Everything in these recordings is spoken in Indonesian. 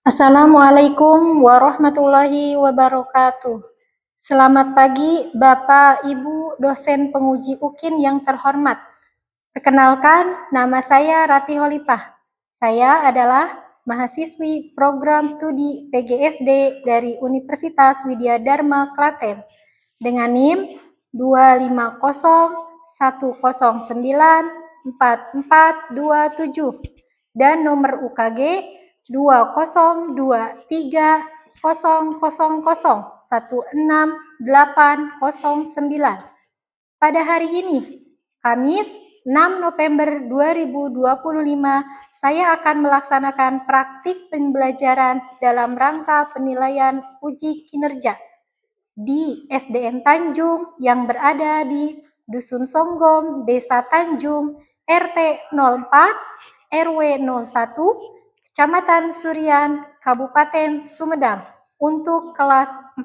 Assalamualaikum warahmatullahi wabarakatuh. Selamat pagi Bapak, Ibu, dosen penguji UKIN yang terhormat. Perkenalkan, nama saya Rati Holipah. Saya adalah mahasiswi program studi PGSD dari Universitas Widya Dharma Klaten dengan NIM 25091094427 dan nomor UKG 202300016809. Pada hari ini, Kamis 6 November 2025, saya akan melaksanakan praktik pembelajaran dalam rangka penilaian uji kinerja di SDN Tanjung yang berada di Dusun Songgom, Desa Tanjung, RT 04, RW 01, Kecamatan Surian, Kabupaten Sumedang, untuk kelas 4.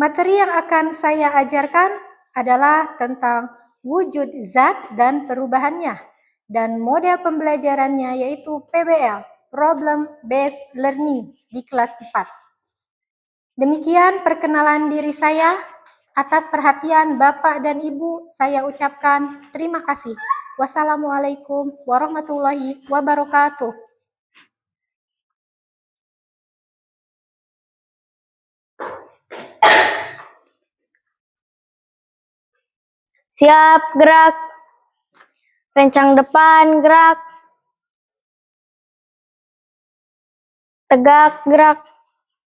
Materi yang akan saya ajarkan adalah tentang wujud zat dan perubahannya, dan model pembelajarannya yaitu PBL, Problem Based Learning, di kelas 4. Demikian perkenalan diri saya. Atas perhatian Bapak dan Ibu, saya ucapkan terima kasih. Wassalamualaikum warahmatullahi wabarakatuh. Siap, gerak. Rencang depan, gerak. Tegak, gerak.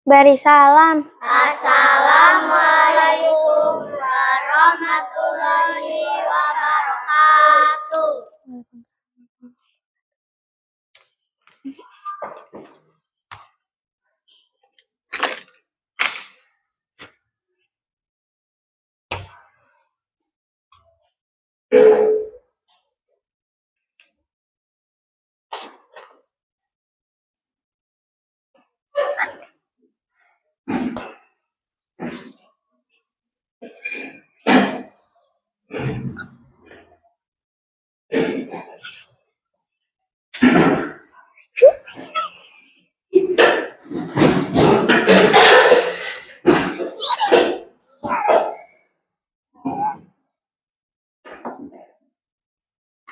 Beri salam. Assalamualaikum warahmatullahi wabarakatuh.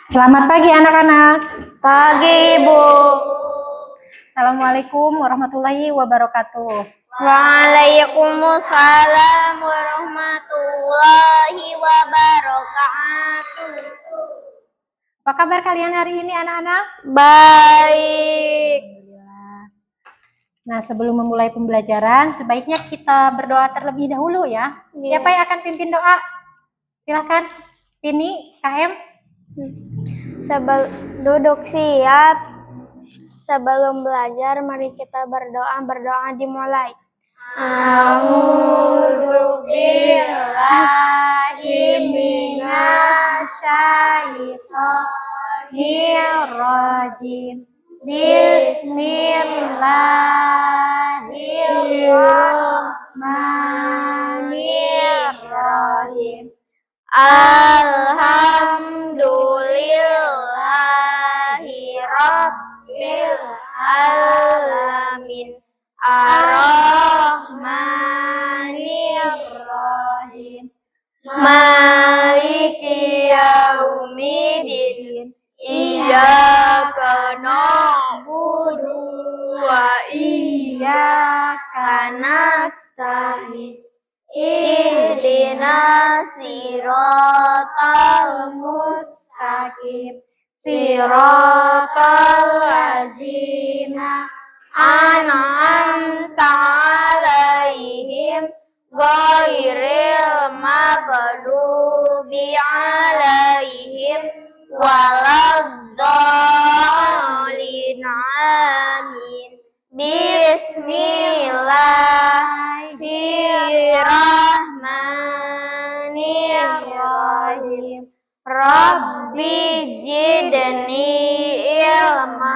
Selamat pagi anak-anak. Pagi, Ibu. Assalamualaikum warahmatullahi wabarakatuh. Waalaikumsalam warahmatullahi wabarakatuh. Apa kabar kalian hari ini anak-anak? Baik. Nah, sebelum memulai pembelajaran, sebaiknya kita berdoa terlebih dahulu ya. Siapa yang akan pimpin doa? Silakan. Ini KM. Duduk siap. Sebelum belajar, mari kita berdoa. Berdoa dimulai. A'udzu billahi minasyaitonir rajim. Bismillahirrahmanirrahim. Alhamdulillahi rabbil alamin. Ar-Rahmanir-Rahim. Maliki yaumiddin. Iyyaka na'budu wa iyyaka nasta'in. Ihdinas siratal mustaqim. Siratal ladzina an'amta 'alaihim ghairil maghdubi 'alaihim waladdallin. Amin. Bismillahirrahmanirrahim. Rabbi zidni ilma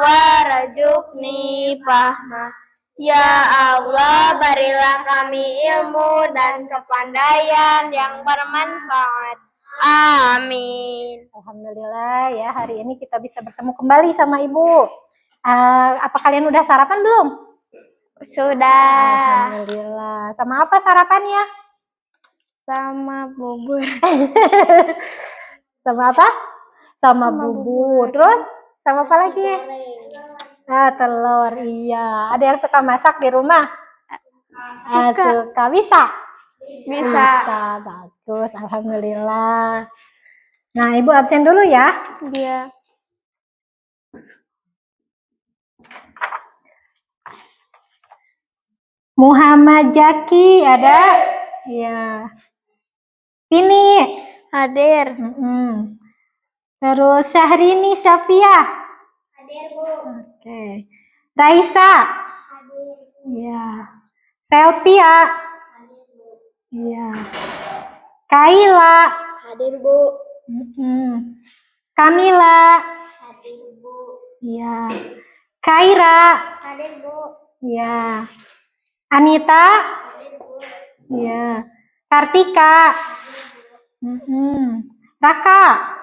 warzuqni fahma. Ya Allah, berilah kami ilmu dan kepandaian yang bermanfaat. Amin. Alhamdulillah ya, hari ini kita bisa bertemu kembali sama Ibu. Apa kalian udah sarapan belum? Sudah. Alhamdulillah. Sama apa sarapannya? Sama bubur. Sama apa? Sama Sama bubur. Terus sama apa lagi? Telur. Iya. Ada yang suka masak di rumah? Suka. Bisa? Bisa. Bagus. Alhamdulillah. Nah, Ibu absen dulu ya. Dia. Muhammad Jaki ada? Iya. Ini Hadir. Terus Syahrini Syafiah. Hadir, Bu. Oke. Raisa. Hadir. Iya. Selpia. Hadir, Bu. Iya. Kaila. Hadir, Bu. Kamila. Hadir, Bu. Iya. Kaira. Hadir, Bu. Iya. Anita. Hadir, Bu. Iya. Kartika. Raka.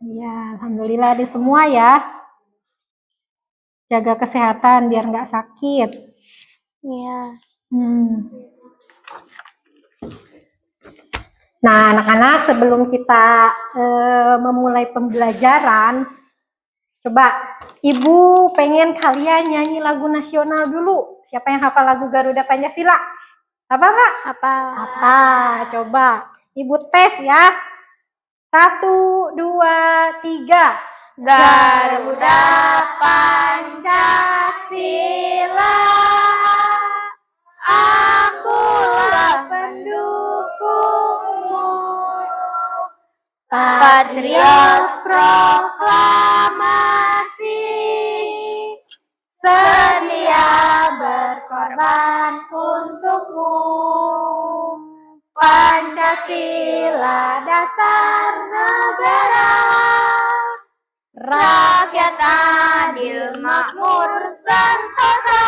Iya, alhamdulillah ada semua ya. Jaga kesehatan biar nggak sakit. Iya. Nah, anak-anak, sebelum kita memulai pembelajaran, coba Ibu pengen kalian nyanyi lagu nasional dulu. Siapa yang hafal lagu Garuda Pancasila? Hafal nggak? Apa? Coba Ibu tes ya. 1, 2, 3. Garuda Pancasila, akulah pendukungmu, patriot proklamasi, sedia berkorban untukmu. Pancasila dasar negara, rakyat adil makmur sentosa,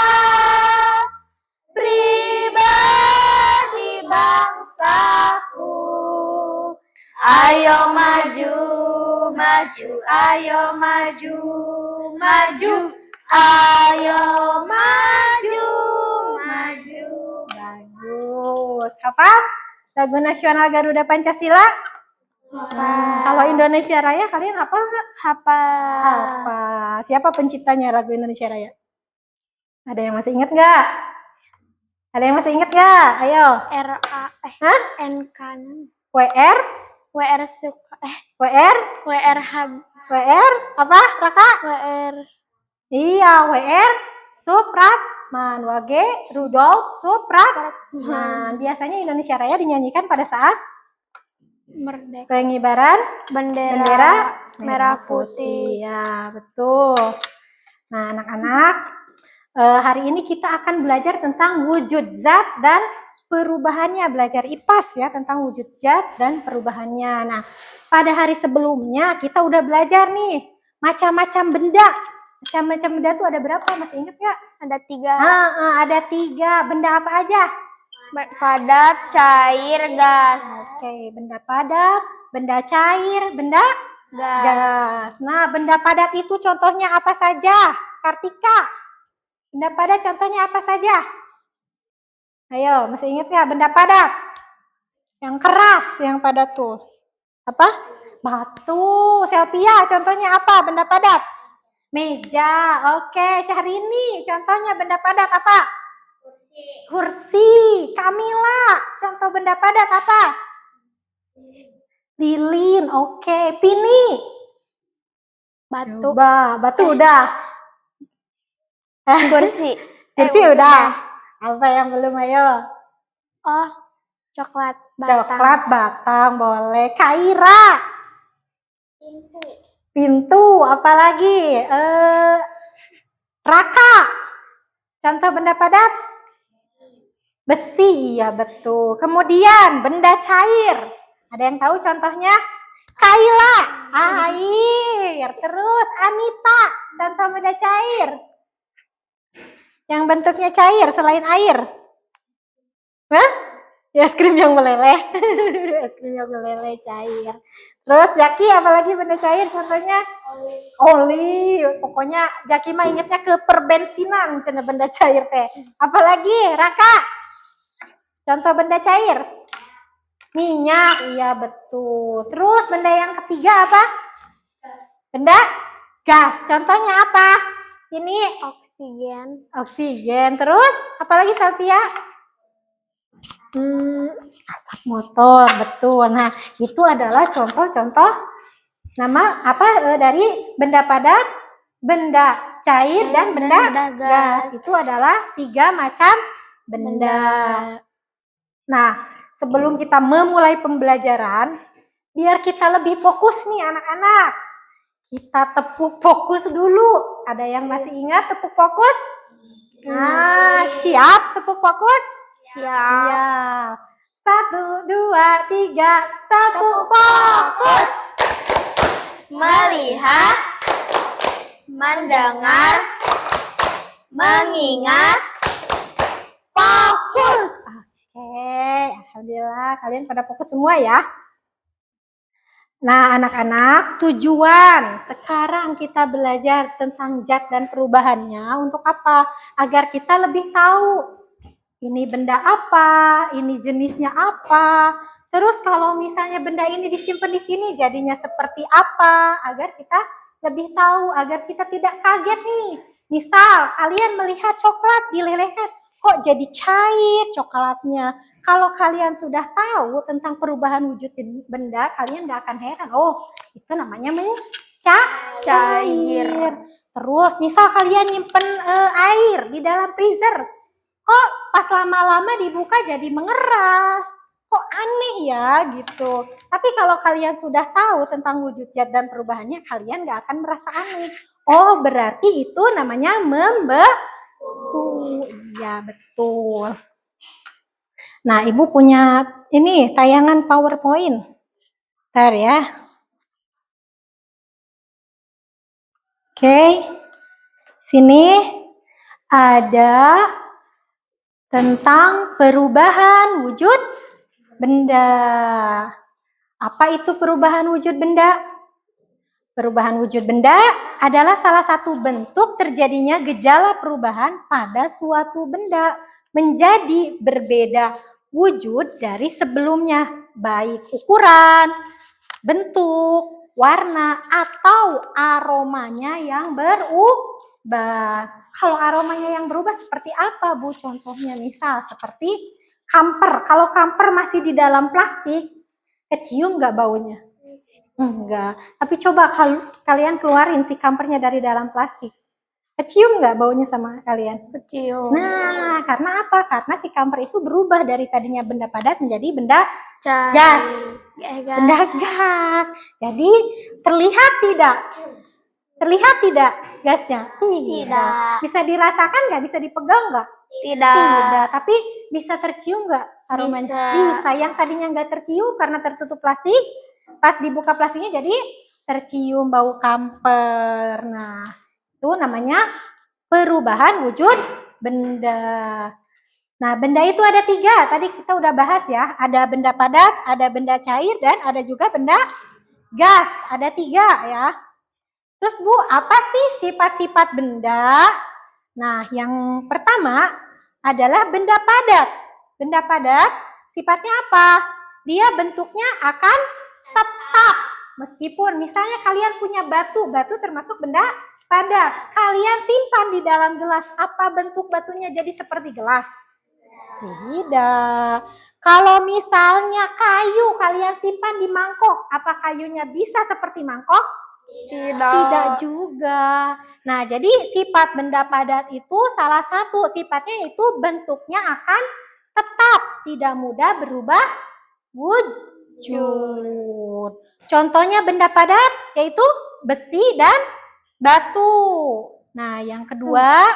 pribadi bangsaku. Ayo maju, maju, ayo maju, maju, ayo maju, maju. Bagus. Apa? Lagu nasional Garuda Pancasila? Kalau Indonesia Raya kalian hafal nggak? Hafal. Siapa penciptanya lagu Indonesia Raya? Ada yang masih ingat nggak? Ada yang masih ingat nggak? Ayo. NK. WR? WR suka. WR? WR hab. WR? Apa? Raka? WR. Iya, WR. Supratman. Wage Rudolf Supratman. Biasanya Indonesia Raya dinyanyikan pada saat Merdeka. pengibaran bendera merah putih. Ya, betul. Nah, anak-anak, hari ini kita akan belajar tentang wujud zat dan perubahannya. Belajar IPAS ya, tentang wujud zat dan perubahannya. Nah, pada hari sebelumnya kita udah belajar nih, macam-macam benda. Macam-macam benda tuh ada berapa? Masih ingat nggak? Ada 3. Ada 3. Benda apa aja? Padat, cair, gas. Oke, benda padat, benda cair, benda Gas. Nah, benda padat itu contohnya apa saja? Kartika. Benda padat contohnya apa saja? Ayo, masih ingat nggak benda padat? Yang keras, yang padat tuh. Apa? Batu. Selpia, contohnya apa? Benda padat? Meja. Oke, Syahrini, contohnya benda padat apa? Kursi. Kamila, contoh benda padat apa? Lilin. Oke, Pini. Batu. Batu udah. Kursi. Kursi udah. Apa yang belum, ayo? Oh, coklat batang. Coklat batang, boleh. Kaira. Pintu, apalagi? Raka. Contoh benda padat? Besi, iya betul. Kemudian benda cair. Ada yang tahu contohnya? Kaila, air. Terus Anita, contoh benda cair. Yang bentuknya cair selain air. Hah? Es krim yang meleleh. Es krim yang meleleh cair. Terus Jaki, apalagi benda cair contohnya? Oli. Pokoknya Jaki mah ingetnya ke perbensinan cenah benda cair teh. Apalagi Raka? Contoh benda cair? Minyak, iya betul. Terus benda yang ketiga apa? Benda gas. Contohnya apa? Ini Oksigen. oksigen. Terus apalagi Salvia? Asap motor, betul. Nah, itu adalah contoh-contoh nama apa dari benda padat, benda cair, dan benda gas. Itu adalah 3 macam benda. Nah, sebelum kita memulai pembelajaran, biar kita lebih fokus nih anak-anak. Kita tepuk fokus dulu. Ada yang masih ingat tepuk fokus? Nah, siap tepuk fokus? Siap. 1, 2, 3, tepuk fokus. Melihat, mendengar, mengingat, fokus. Oke, alhamdulillah kalian pada fokus semua ya. Nah, anak-anak, tujuan sekarang kita belajar tentang zat dan perubahannya untuk apa? Agar kita lebih tahu ini benda apa, ini jenisnya apa. Terus kalau misalnya benda ini disimpan di sini jadinya seperti apa? Agar kita lebih tahu, agar kita tidak kaget nih. Misal kalian melihat coklat dilelehkan, kok jadi cair coklatnya. Kalau kalian sudah tahu tentang perubahan wujud benda, kalian gak akan heran. Oh, itu namanya cair. Terus, misal kalian nyimpen air di dalam freezer, kok pas lama-lama dibuka jadi mengeras. Kok aneh ya gitu. Tapi kalau kalian sudah tahu tentang wujud zat dan perubahannya, kalian gak akan merasa aneh. Oh, berarti itu namanya membeku. Iya, betul. Nah, Ibu punya ini tayangan PowerPoint. Bentar ya. Oke. Sini ada tentang perubahan wujud benda. Apa itu perubahan wujud benda? Perubahan wujud benda adalah salah satu bentuk terjadinya gejala perubahan pada suatu benda menjadi berbeda wujud dari sebelumnya, baik ukuran, bentuk, warna, atau aromanya yang berubah. Kalau aromanya yang berubah seperti apa, Bu? Contohnya misal seperti kamper. Kalau kamper masih di dalam plastik, kecium nggak baunya? Enggak. Tapi coba kalian keluarin si kampernya dari dalam plastik. Kecium nggak baunya sama kalian? Kecium. Nah, karena apa? Karena si kamper itu berubah dari tadinya benda padat menjadi benda Cair. gas. Benda gas. Jadi terlihat tidak? Terlihat tidak gasnya? Tidak. Bisa dirasakan nggak? Bisa dipegang nggak? Tidak. Tapi bisa tercium nggak aromanya? Bisa. Yang tadinya nggak tercium karena tertutup plastik, pas dibuka plastiknya jadi tercium bau kamper. Nah, itu namanya perubahan wujud benda. Nah, benda itu ada 3. Tadi kita udah bahas ya. Ada benda padat, ada benda cair, dan ada juga benda gas. Ada 3 ya. Terus Bu, apa sih sifat-sifat benda? Nah, yang pertama adalah benda padat. Benda padat sifatnya apa? Dia bentuknya akan tetap. Meskipun misalnya kalian punya batu, batu termasuk benda padat. Kalian simpan di dalam gelas, apa bentuk batunya jadi seperti gelas? Tidak. Kalau misalnya kayu kalian simpan di mangkok, apa kayunya bisa seperti mangkok? Tidak juga. Nah, jadi sifat benda padat itu salah satu sifatnya itu bentuknya akan tetap, tidak mudah berubah wujud. Contohnya benda padat yaitu besi dan batu. Nah, yang kedua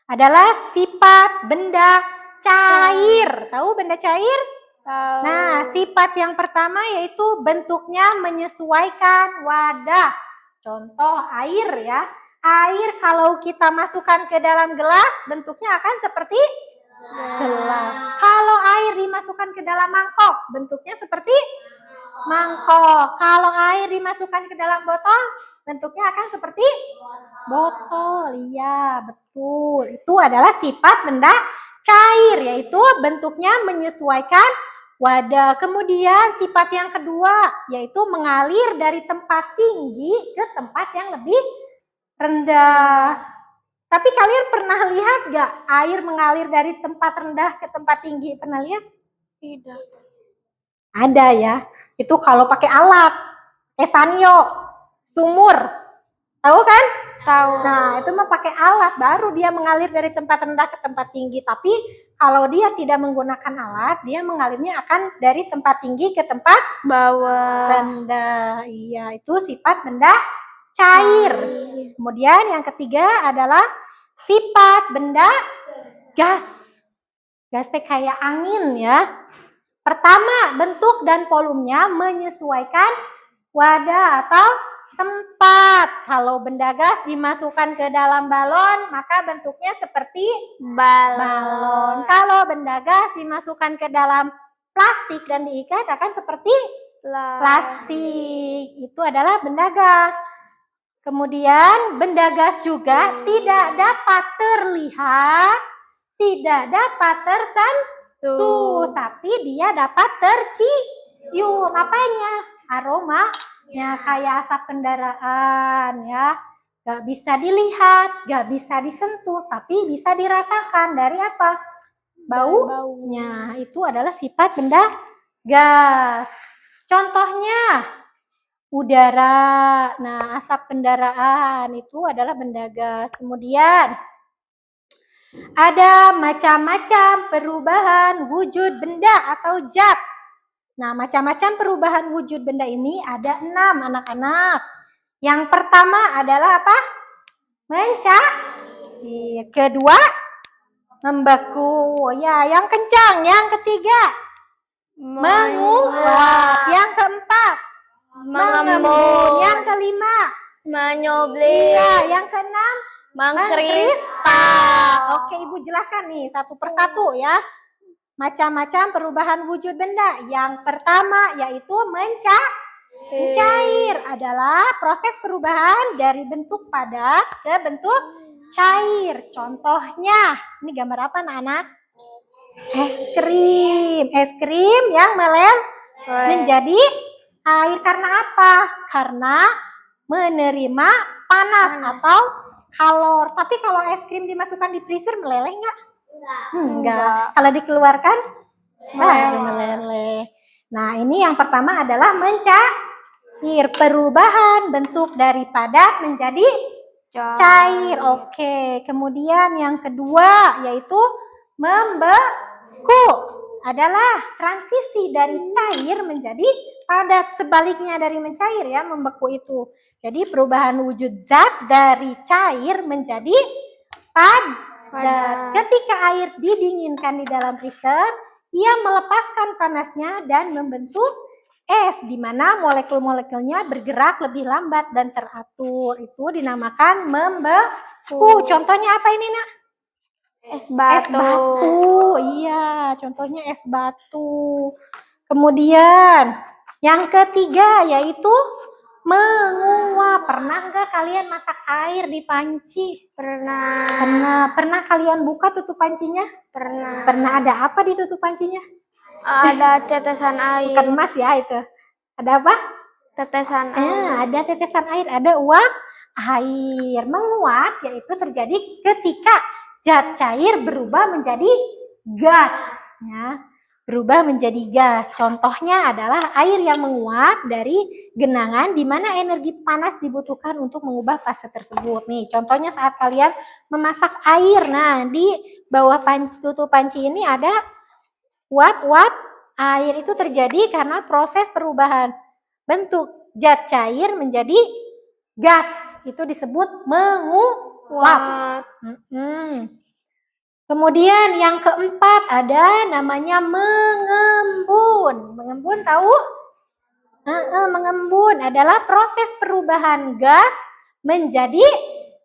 adalah sifat benda cair. Tahu benda cair? Nah, sifat yang pertama yaitu bentuknya menyesuaikan wadah. Contoh air ya. Air kalau kita masukkan ke dalam gelas bentuknya akan seperti Gelas. Kalau air dimasukkan ke dalam mangkok, bentuknya seperti mangkok. Kalau air dimasukkan ke dalam botol, bentuknya akan seperti botol. Iya, betul. Itu adalah sifat benda cair, yaitu bentuknya menyesuaikan wadah. Kemudian sifat yang kedua, yaitu mengalir dari tempat tinggi ke tempat yang lebih rendah. Tapi kalian pernah lihat gak air mengalir dari tempat rendah ke tempat tinggi? Pernah lihat? Tidak. Ada ya. Itu kalau pakai alat. Sanyo, sumur. Tahu kan? Tahu. Nah, itu mah pakai alat baru dia mengalir dari tempat rendah ke tempat tinggi. Tapi kalau dia tidak menggunakan alat, dia mengalirnya akan dari tempat tinggi ke tempat Bawah. rendah. Iya, itu sifat benda cair. Kemudian yang ketiga adalah sifat benda gas. Gas teh kayak angin ya. Pertama, bentuk dan volumenya menyesuaikan wadah atau tempat. Kalau benda gas dimasukkan ke dalam balon, maka bentuknya seperti balon. Kalau benda gas dimasukkan ke dalam plastik dan diikat akan seperti plastik. Itu adalah benda gas. Kemudian benda gas juga tidak dapat terlihat, tidak dapat tersentuh, tapi dia dapat tercium. Apanya? Aromanya kayak asap kendaraan ya. Gak bisa dilihat, gak bisa disentuh, tapi bisa dirasakan. Dari apa? Baunya. Itu adalah sifat benda gas. Contohnya udara. Nah, asap kendaraan itu adalah benda gas. Kemudian ada macam-macam perubahan wujud benda atau zat. Nah, macam-macam perubahan wujud benda ini ada 6, anak-anak. Yang pertama adalah apa? Mencair. Kedua, membeku. Ya, yang kencang. Yang ketiga, menguap. Yang keempat, mengembun. Yang kelima, menyoblir. Iya, yang keenam, mengkristal. Oke, Ibu jelaskan nih satu persatu ya. Macam-macam perubahan wujud benda. Yang pertama yaitu mencair adalah proses perubahan dari bentuk padat ke bentuk cair. Contohnya, ini gambar apa anak-anak? Es krim. Es krim yang meleleh menjadi air karena apa? Karena menerima panas atau kalor. Tapi kalau es krim dimasukkan di freezer meleleh nggak? Enggak. Kalau dikeluarkan meleleh. Nah, ini yang pertama adalah mencair. Perubahan bentuk dari padat menjadi cair. Oke. Kemudian yang kedua yaitu membeku. Adalah transisi dari cair menjadi padat. Sebaliknya dari mencair ya, membeku itu. Jadi perubahan wujud zat dari cair menjadi padat. Ketika air didinginkan di dalam freezer, ia melepaskan panasnya dan membentuk es, di mana molekul-molekulnya bergerak lebih lambat dan teratur. Itu dinamakan membeku. Contohnya apa ini, Nak? Es batu. Es batu. Iya, contohnya es batu. Kemudian yang ketiga yaitu menguap. Pernah nggak kalian masak air di panci? Pernah. Pernah kalian buka tutup pancinya? Pernah. Pernah ada apa di tutup pancinya? Ada tetesan air. Bukan emas ya itu. Ada apa? Tetesan air. Ada tetesan air, ada uap air. Menguap yaitu terjadi ketika zat cair berubah menjadi gas. Ya. Berubah menjadi gas. Contohnya adalah air yang menguap dari genangan di mana energi panas dibutuhkan untuk mengubah fase tersebut. Nih, contohnya saat kalian memasak air. Nah, di bawah tutup panci ini ada uap-uap air. Itu terjadi karena proses perubahan bentuk zat cair menjadi gas. Itu disebut menguap. Kemudian yang keempat ada namanya mengembun. Mengembun tahu? Mengembun adalah proses perubahan gas menjadi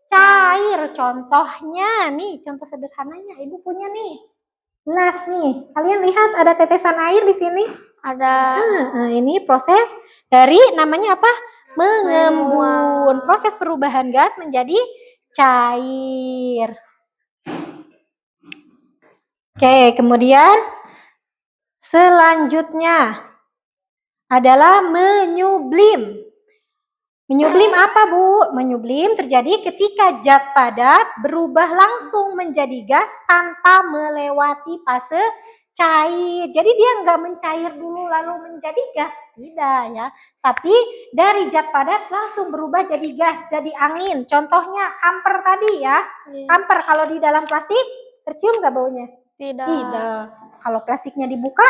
cair. Contohnya nih, contoh sederhananya Ibu punya nih. Las nih. Kalian lihat ada tetesan air di sini? Ada Ini proses dari namanya apa? Mengembun. Proses perubahan gas menjadi cair. Oke, kemudian selanjutnya adalah menyublim. Menyublim apa, Bu? Menyublim terjadi ketika zat padat berubah langsung menjadi gas tanpa melewati fase cair. Jadi dia nggak mencair dulu lalu menjadi gas, tidak ya. Tapi dari zat padat langsung berubah jadi gas, jadi angin. Contohnya kamper tadi ya. Kamper kalau di dalam plastik tercium nggak baunya? tidak. Tidak. Kalau plastiknya dibuka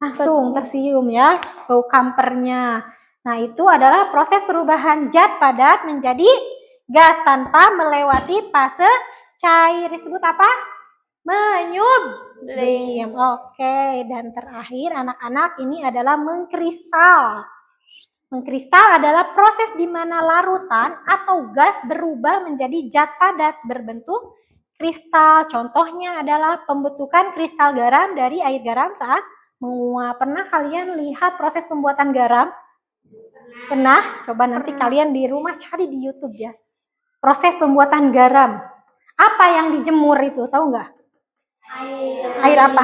langsung tercium ya bau kampernya. Nah, itu adalah proses perubahan zat padat menjadi gas tanpa melewati fase cair. Disebut apa? Menyublim. Oke, dan terakhir anak-anak ini adalah mengkristal. Mengkristal adalah proses di mana larutan atau gas berubah menjadi zat padat berbentuk kristal. Contohnya adalah pembentukan kristal garam dari air garam saat menguap. Pernah kalian lihat proses pembuatan garam? Pernah? Coba nanti kalian di rumah cari di YouTube ya. Proses pembuatan garam. Apa yang dijemur itu? Tahu nggak? Air apa?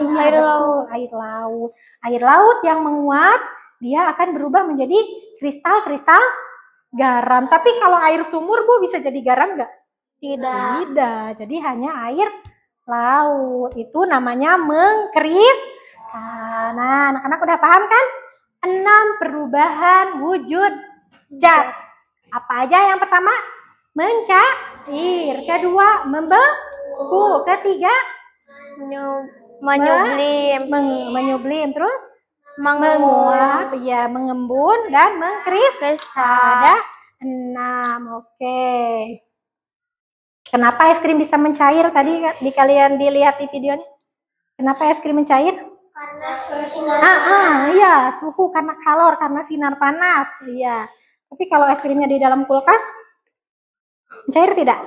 Iya, Air betul, laut. air laut. Air laut yang menguap, dia akan berubah menjadi kristal-kristal garam. Tapi kalau air sumur, Bu, bisa jadi garam nggak? Tidak. Jadi hanya air laut. Itu namanya mengkristal. Nah, anak-anak udah paham kan? 6 perubahan wujud zat. Apa aja yang pertama? Mencair. Kedua, membeku. Ketiga, Menyublim. menyublim. Terus Menguap. ya, mengembun dan mengkristal. Ada 6. Oke. Kenapa es krim bisa mencair? Tadi kalian dilihat di videonya. Kenapa es krim mencair? Karena sinar. Iya, suhu karena kalor, karena sinar panas. Iya. Tapi kalau es krimnya di dalam kulkas, mencair tidak?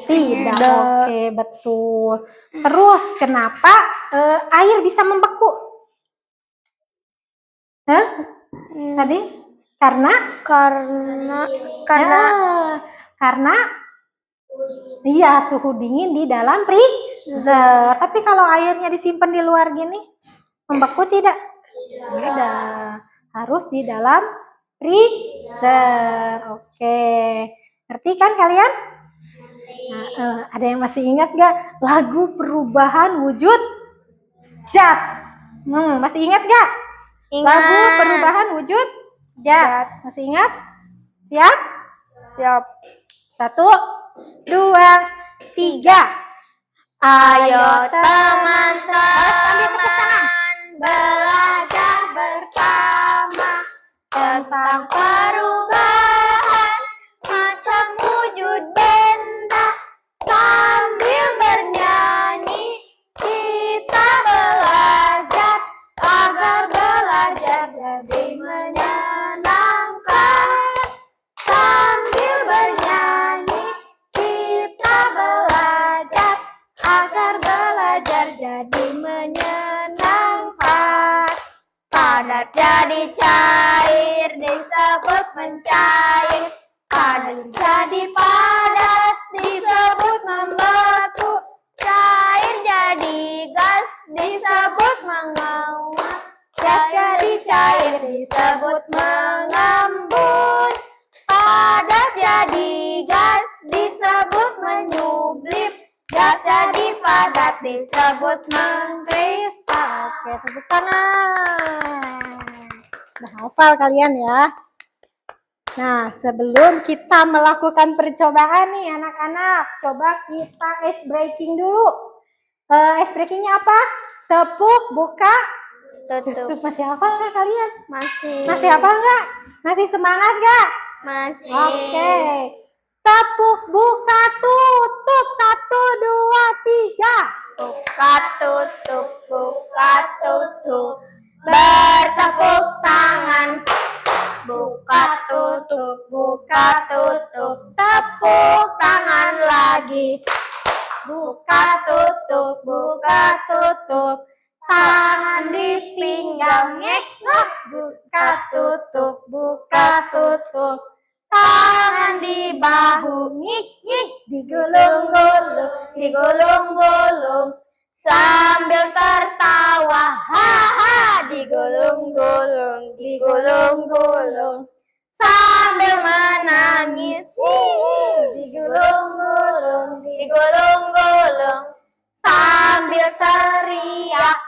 Tidak. Oke, betul. Terus kenapa air bisa membeku? Hah? Tadi? Karena iya, suhu dingin di dalam freezer. Tapi kalau airnya disimpan di luar gini, membeku tidak? Tidak. Harus di dalam freezer. Oke. Ngerti kan kalian? Nah, ada yang masih ingat gak lagu perubahan wujud zat? Masih ingat gak? Lagu perubahan wujud zat. Masih ingat? Siap? Siap. 1, 2, 3. Ayo teman-teman belajar bersama tentang perubahan macam wujud benda. Sambil bernyanyi kita belajar agar belajar jadi menyenangkan. Sambil bernyanyi kita belajar agar belajar jadi menyenangkan. Padat jadi cair disebut mencair. Padat jadi padat disebut membeku. Cair jadi gas disebut menguap. Gas jadi cair disebut mengembun. Padat jadi gas disebut menyublim. Gas jadi padat disebut mengkristal. Oke, tepuk tangan. Udah hafal kalian ya. Nah, sebelum kita melakukan percobaan nih anak-anak, coba kita ice breaking dulu. Ice breakingnya apa? Tepuk, buka, tutup. Masih hafal nggak kalian? Masih hafal nggak? Masih semangat nggak? Masih. Oke. Tepuk, buka, tutup. 1, 2, 3. Buka tutup, buka tutup. Bertepuk tangan. Buka tutup, buka tutup. Tepuk tangan lagi. Buka, tutup, buka. buka tutup. Tangan di pinggang, buka tutup. Tangan di bahu, digulung-gulung, sambil tertawa, haha, digulung-gulung, sambil menangis, digulung-gulung, sambil teriak,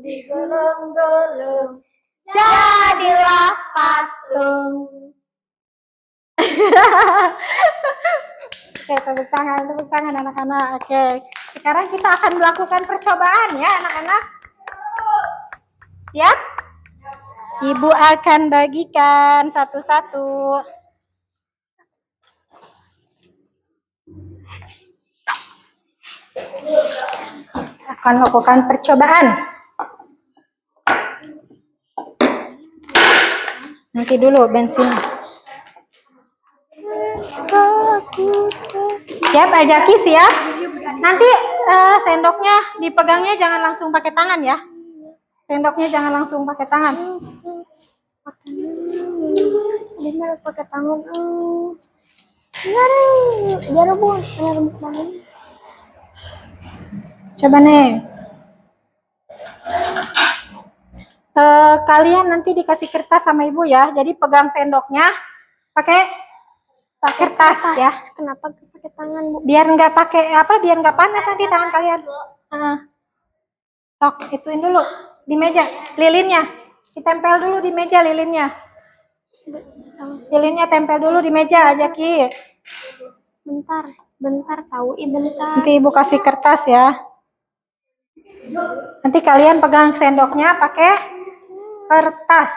digulung-gulung, jadilah patung. Oke, tepuk tangan anak-anak. Oke, sekarang kita akan melakukan percobaan ya anak-anak. Siap? Ibu akan bagikan satu-satu. Akan melakukan percobaan. Nanti dulu bensin. Siap, Ajaki siap? Nanti sendoknya dipegangnya jangan langsung pakai tangan ya. Sendoknya jangan langsung pakai tangan. Gimana pakai tangan? Biar rebus. Coba nih. Kalian nanti dikasih kertas sama ibu ya. Jadi pegang sendoknya pakai kertas ya. Kenapa pakai tangan, Bu? Biar nggak pakai biar nggak panas nanti tangan kalian. Tok, ituin dulu di meja lilinnya. Ditempel dulu di meja lilinnya. Lilinnya tempel dulu di meja aja Ki. Bentar tahu, bentar. Nanti ibu kasih kertas ya. Nanti kalian pegang sendoknya pakai kertas.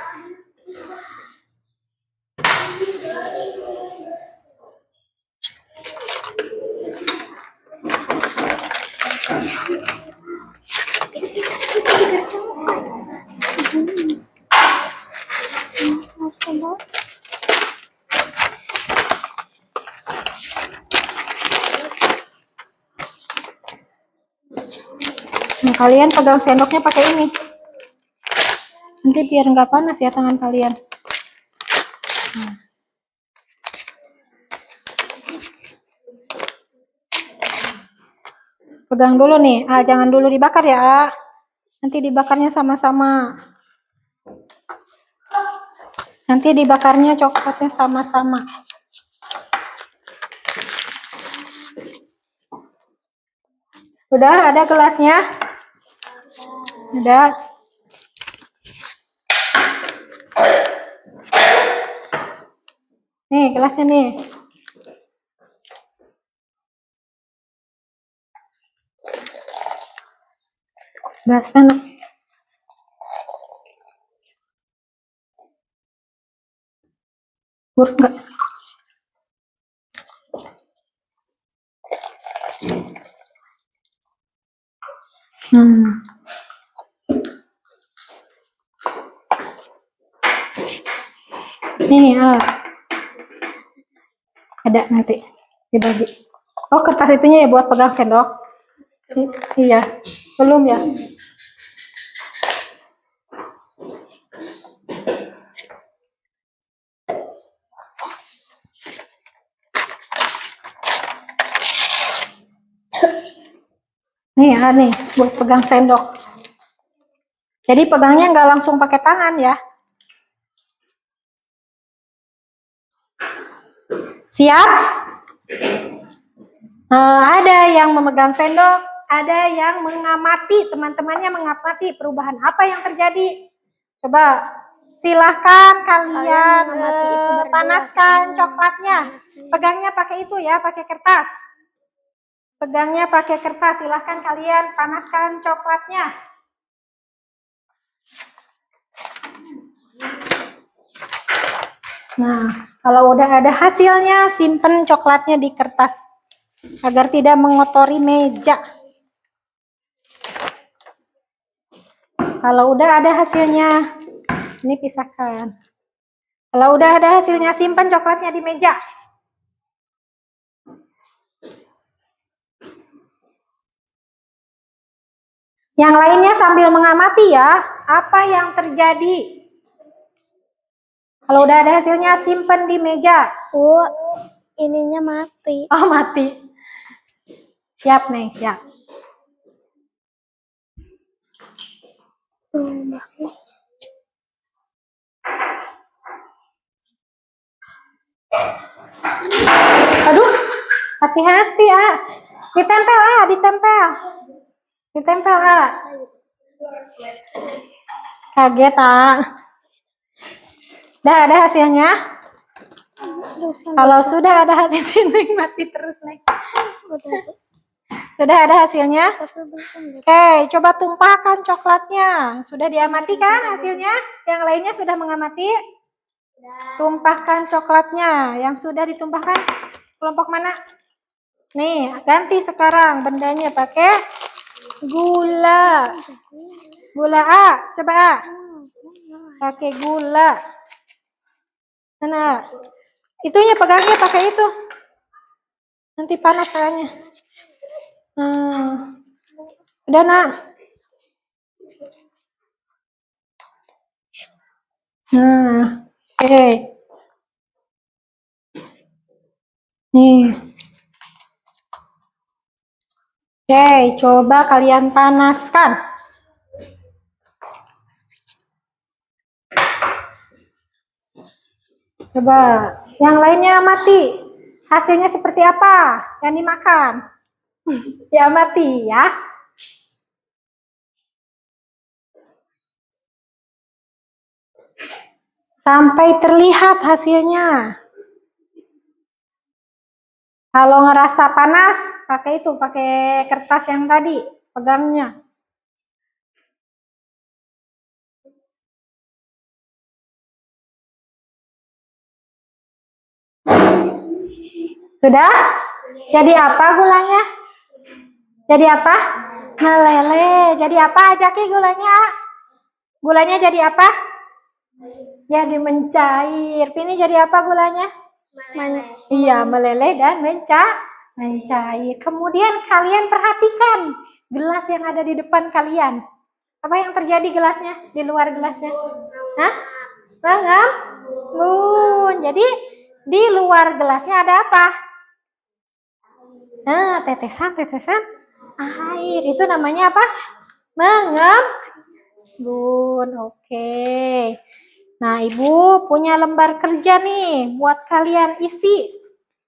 Nah, kalian pegang sendoknya pakai ini. Nanti biar nggak panas ya tangan kalian. Nah. Pegang dulu nih. Jangan dulu dibakar ya. Nanti dibakarnya sama-sama. Nanti dibakarnya coklatnya sama-sama. Udah ada gelasnya? Udah. Nih gelasnya nih. Gelasnya. Enggak. Ini ada nanti dibagi. Oh, kertas itunya ya buat pegang sendok. Iya, belum ya. Nih buat pegang sendok. Jadi pegangnya nggak langsung pakai tangan ya. Siap? Ada yang memegang sendok, ada yang mengamati, teman-temannya mengamati perubahan apa yang terjadi. Coba silahkan kalian panaskan coklatnya. Pegangnya pakai itu ya, pakai kertas. Pegangnya pakai kertas, silahkan kalian panaskan coklatnya. Nah, kalau udah ada hasilnya, simpen coklatnya di kertas agar tidak mengotori meja. Kalau udah ada hasilnya, ini pisahkan. Kalau udah ada hasilnya, simpen coklatnya di meja. Yang lainnya sambil mengamati ya, apa yang terjadi. Kalau udah ada hasilnya, simpen di meja. Ininya mati. Oh, mati. Siap, Neng, siap. Aduh, hati-hati ah. Ditempel ah, ditempel. Ditempel ah. Kaget ah. Udah ada hasilnya? Kalau sudah ada hasil sini mati terus Neng. Sudah ada hasilnya? Oke, coba tumpahkan coklatnya. Sudah diamati kan hasilnya? Yang lainnya sudah mengamati? Tumpahkan coklatnya. Yang sudah ditumpahkan kelompok mana? Nih, ganti sekarang bendanya pakai gula. Gula A, coba A. Pakai gula. Mana? Itunya pegangnya pakai itu. Nanti panas tangannya. Udah nak. Oke. Nih. Oke, coba kalian panaskan. Coba, yang lainnya amati. Hasilnya seperti apa yang dimakan? Diamati ya. Sampai terlihat hasilnya. Kalau ngerasa panas, pakai itu, pakai kertas yang tadi, pegangnya. Sudah? Jadi apa gulanya? Jadi apa? Meleleh. Jadi apa Jaki gulanya? Gulanya jadi apa? Jadi mencair. Ini jadi apa gulanya? Iya, meleleh dan mencair. Kemudian kalian perhatikan gelas yang ada di depan kalian. Apa yang terjadi gelasnya? Di luar gelasnya? Hah? Mengembun. Jadi di luar gelasnya ada apa? Nah, tetesan air. Itu namanya apa? Mengembun. Oke. Nah, Ibu punya lembar kerja nih buat kalian isi.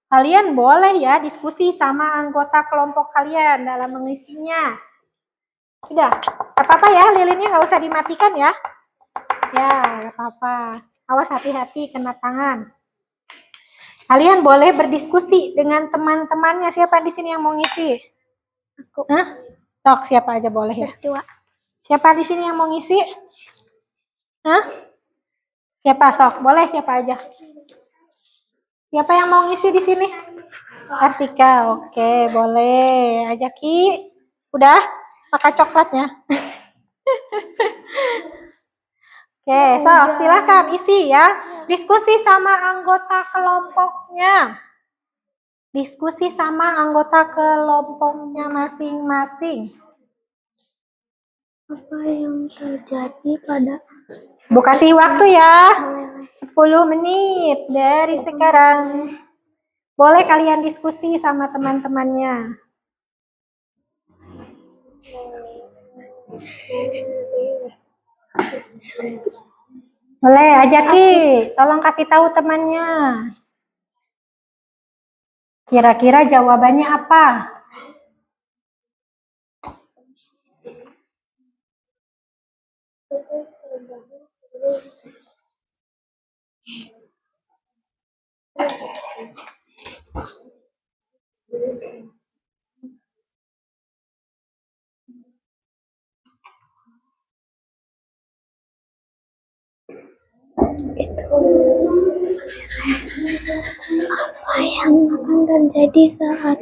Kalian boleh ya diskusi sama anggota kelompok kalian dalam mengisinya. Udah, gak apa-apa ya, lilinnya nggak usah dimatikan ya. Ya, gak apa-apa. Awas hati-hati kena tangan. Kalian boleh berdiskusi dengan teman-temannya. Siapa di sini yang mau ngisi? Aku. Hah? Sok, siapa aja boleh ya. Berdua. Siapa di sini yang mau ngisi? Hah? Siapa sok? Boleh siapa aja? Siapa yang mau ngisi di sini? Artika, oke, boleh. Ajaki, udah? Pakai coklatnya. Oke, sok silakan isi ya. Diskusi sama anggota kelompoknya. Diskusi sama anggota kelompoknya masing-masing. Apa yang terjadi pada... Bu kasih waktu ya. 10 menit dari sekarang. Boleh kalian diskusi sama teman-temannya. Boleh, Ajaki. Tolong kasih tahu temannya. Kira-kira jawabannya apa? Apa yang akan terjadi saat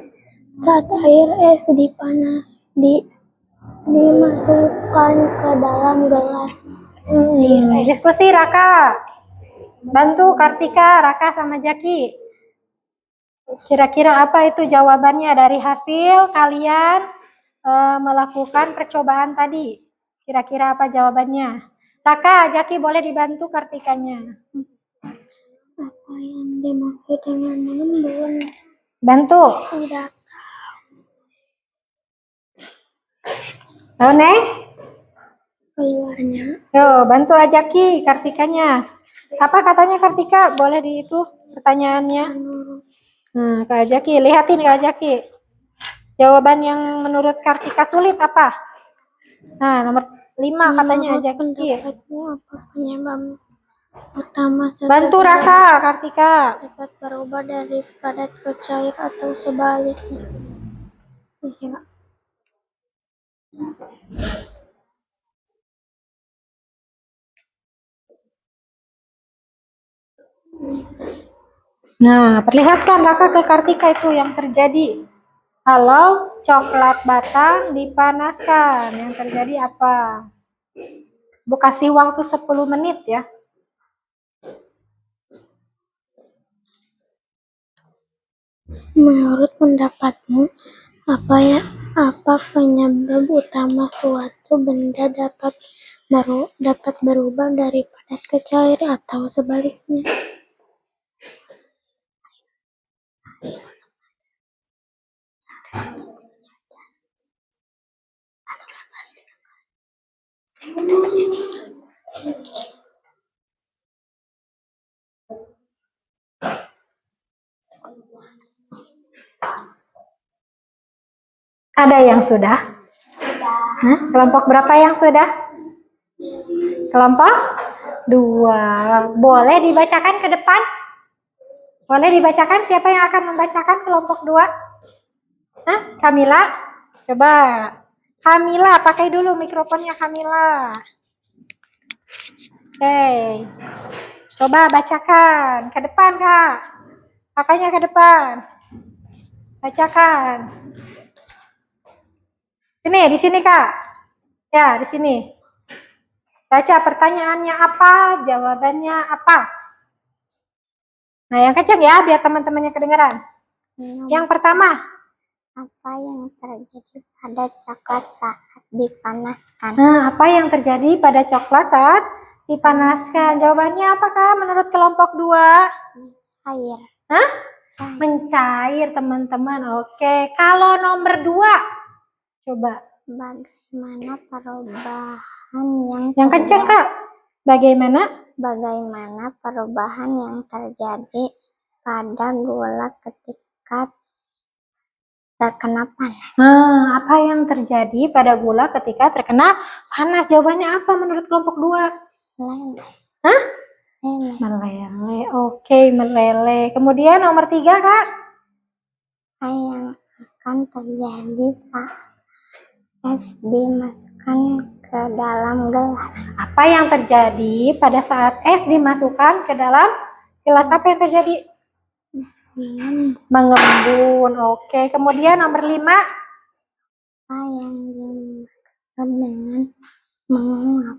air es dimasukkan ke dalam gelas air es? Diskusi Raka. Bantu Kartika, Raka sama Jaki. Kira-kira apa itu jawabannya dari hasil kalian melakukan percobaan tadi? Kira-kira apa jawabannya? Raka, Jaki boleh dibantu Kartikanya. Apa yang dimaksud dengan mengembun? Bantu. Tidak. Oh, Neng? Keluarnya. Yo, bantu Jaki Kartikanya. Apa katanya Kartika? Boleh di itu pertanyaannya? Nah, Kak Jaki, lihatin Kak Jaki. Jawaban yang menurut Kartika sulit apa? Nah, nomor 5 katanya Jaki. Pendapatmu apa penyebab utama Bantu Raka, Kartika. dapat berubah dari padat ke cair atau sebaliknya? Iya. Nah, perlihatkan Raka ke Kartika itu yang terjadi. Kalau coklat batang dipanaskan, yang terjadi apa? Bu kasih waktu 10 menit ya. Menurut pendapatmu, apa penyebab utama suatu benda dapat berubah dari padat ke cair atau sebaliknya? Ada yang sudah? Hah? Kelompok berapa yang sudah? Kelompok 2. Boleh dibacakan ke depan? Boleh dibacakan? Siapa yang akan membacakan kelompok 2? Hah? Kamila? Coba. Kamila, pakai dulu mikrofonnya Kamila. Oke. Coba bacakan. Ke depan, Kak. Kakaknya ke depan. Bacakan. Di sini, Kak. Ya, di sini. Baca pertanyaannya apa, jawabannya apa. Nah, yang kencang ya, biar teman-temannya kedengaran. Yang pertama. Apa yang terjadi pada coklat saat dipanaskan? Nah, apa yang terjadi pada coklat saat dipanaskan? Jawabannya apakah menurut kelompok 2? Air. Hah? Mencair, teman-teman. Oke, kalau nomor 2. Coba. Bagaimana perubahan yang kencang, Kak? Bagaimana perubahan yang terjadi pada gula ketika terkena panas? Nah, apa yang terjadi pada gula ketika terkena panas? Jawabannya apa menurut kelompok 2? Meleleh. Hah? Meleleh. Oke, meleleh. Kemudian nomor 3, Kak? Apa yang akan terjadi saat es dimasukkan ke dalam gelas? Apa yang terjadi pada saat es dimasukkan ke dalam gelas? Apa yang terjadi? Mengembun. Oke, kemudian nomor 5. Apa yang dimaksud dengan menguap?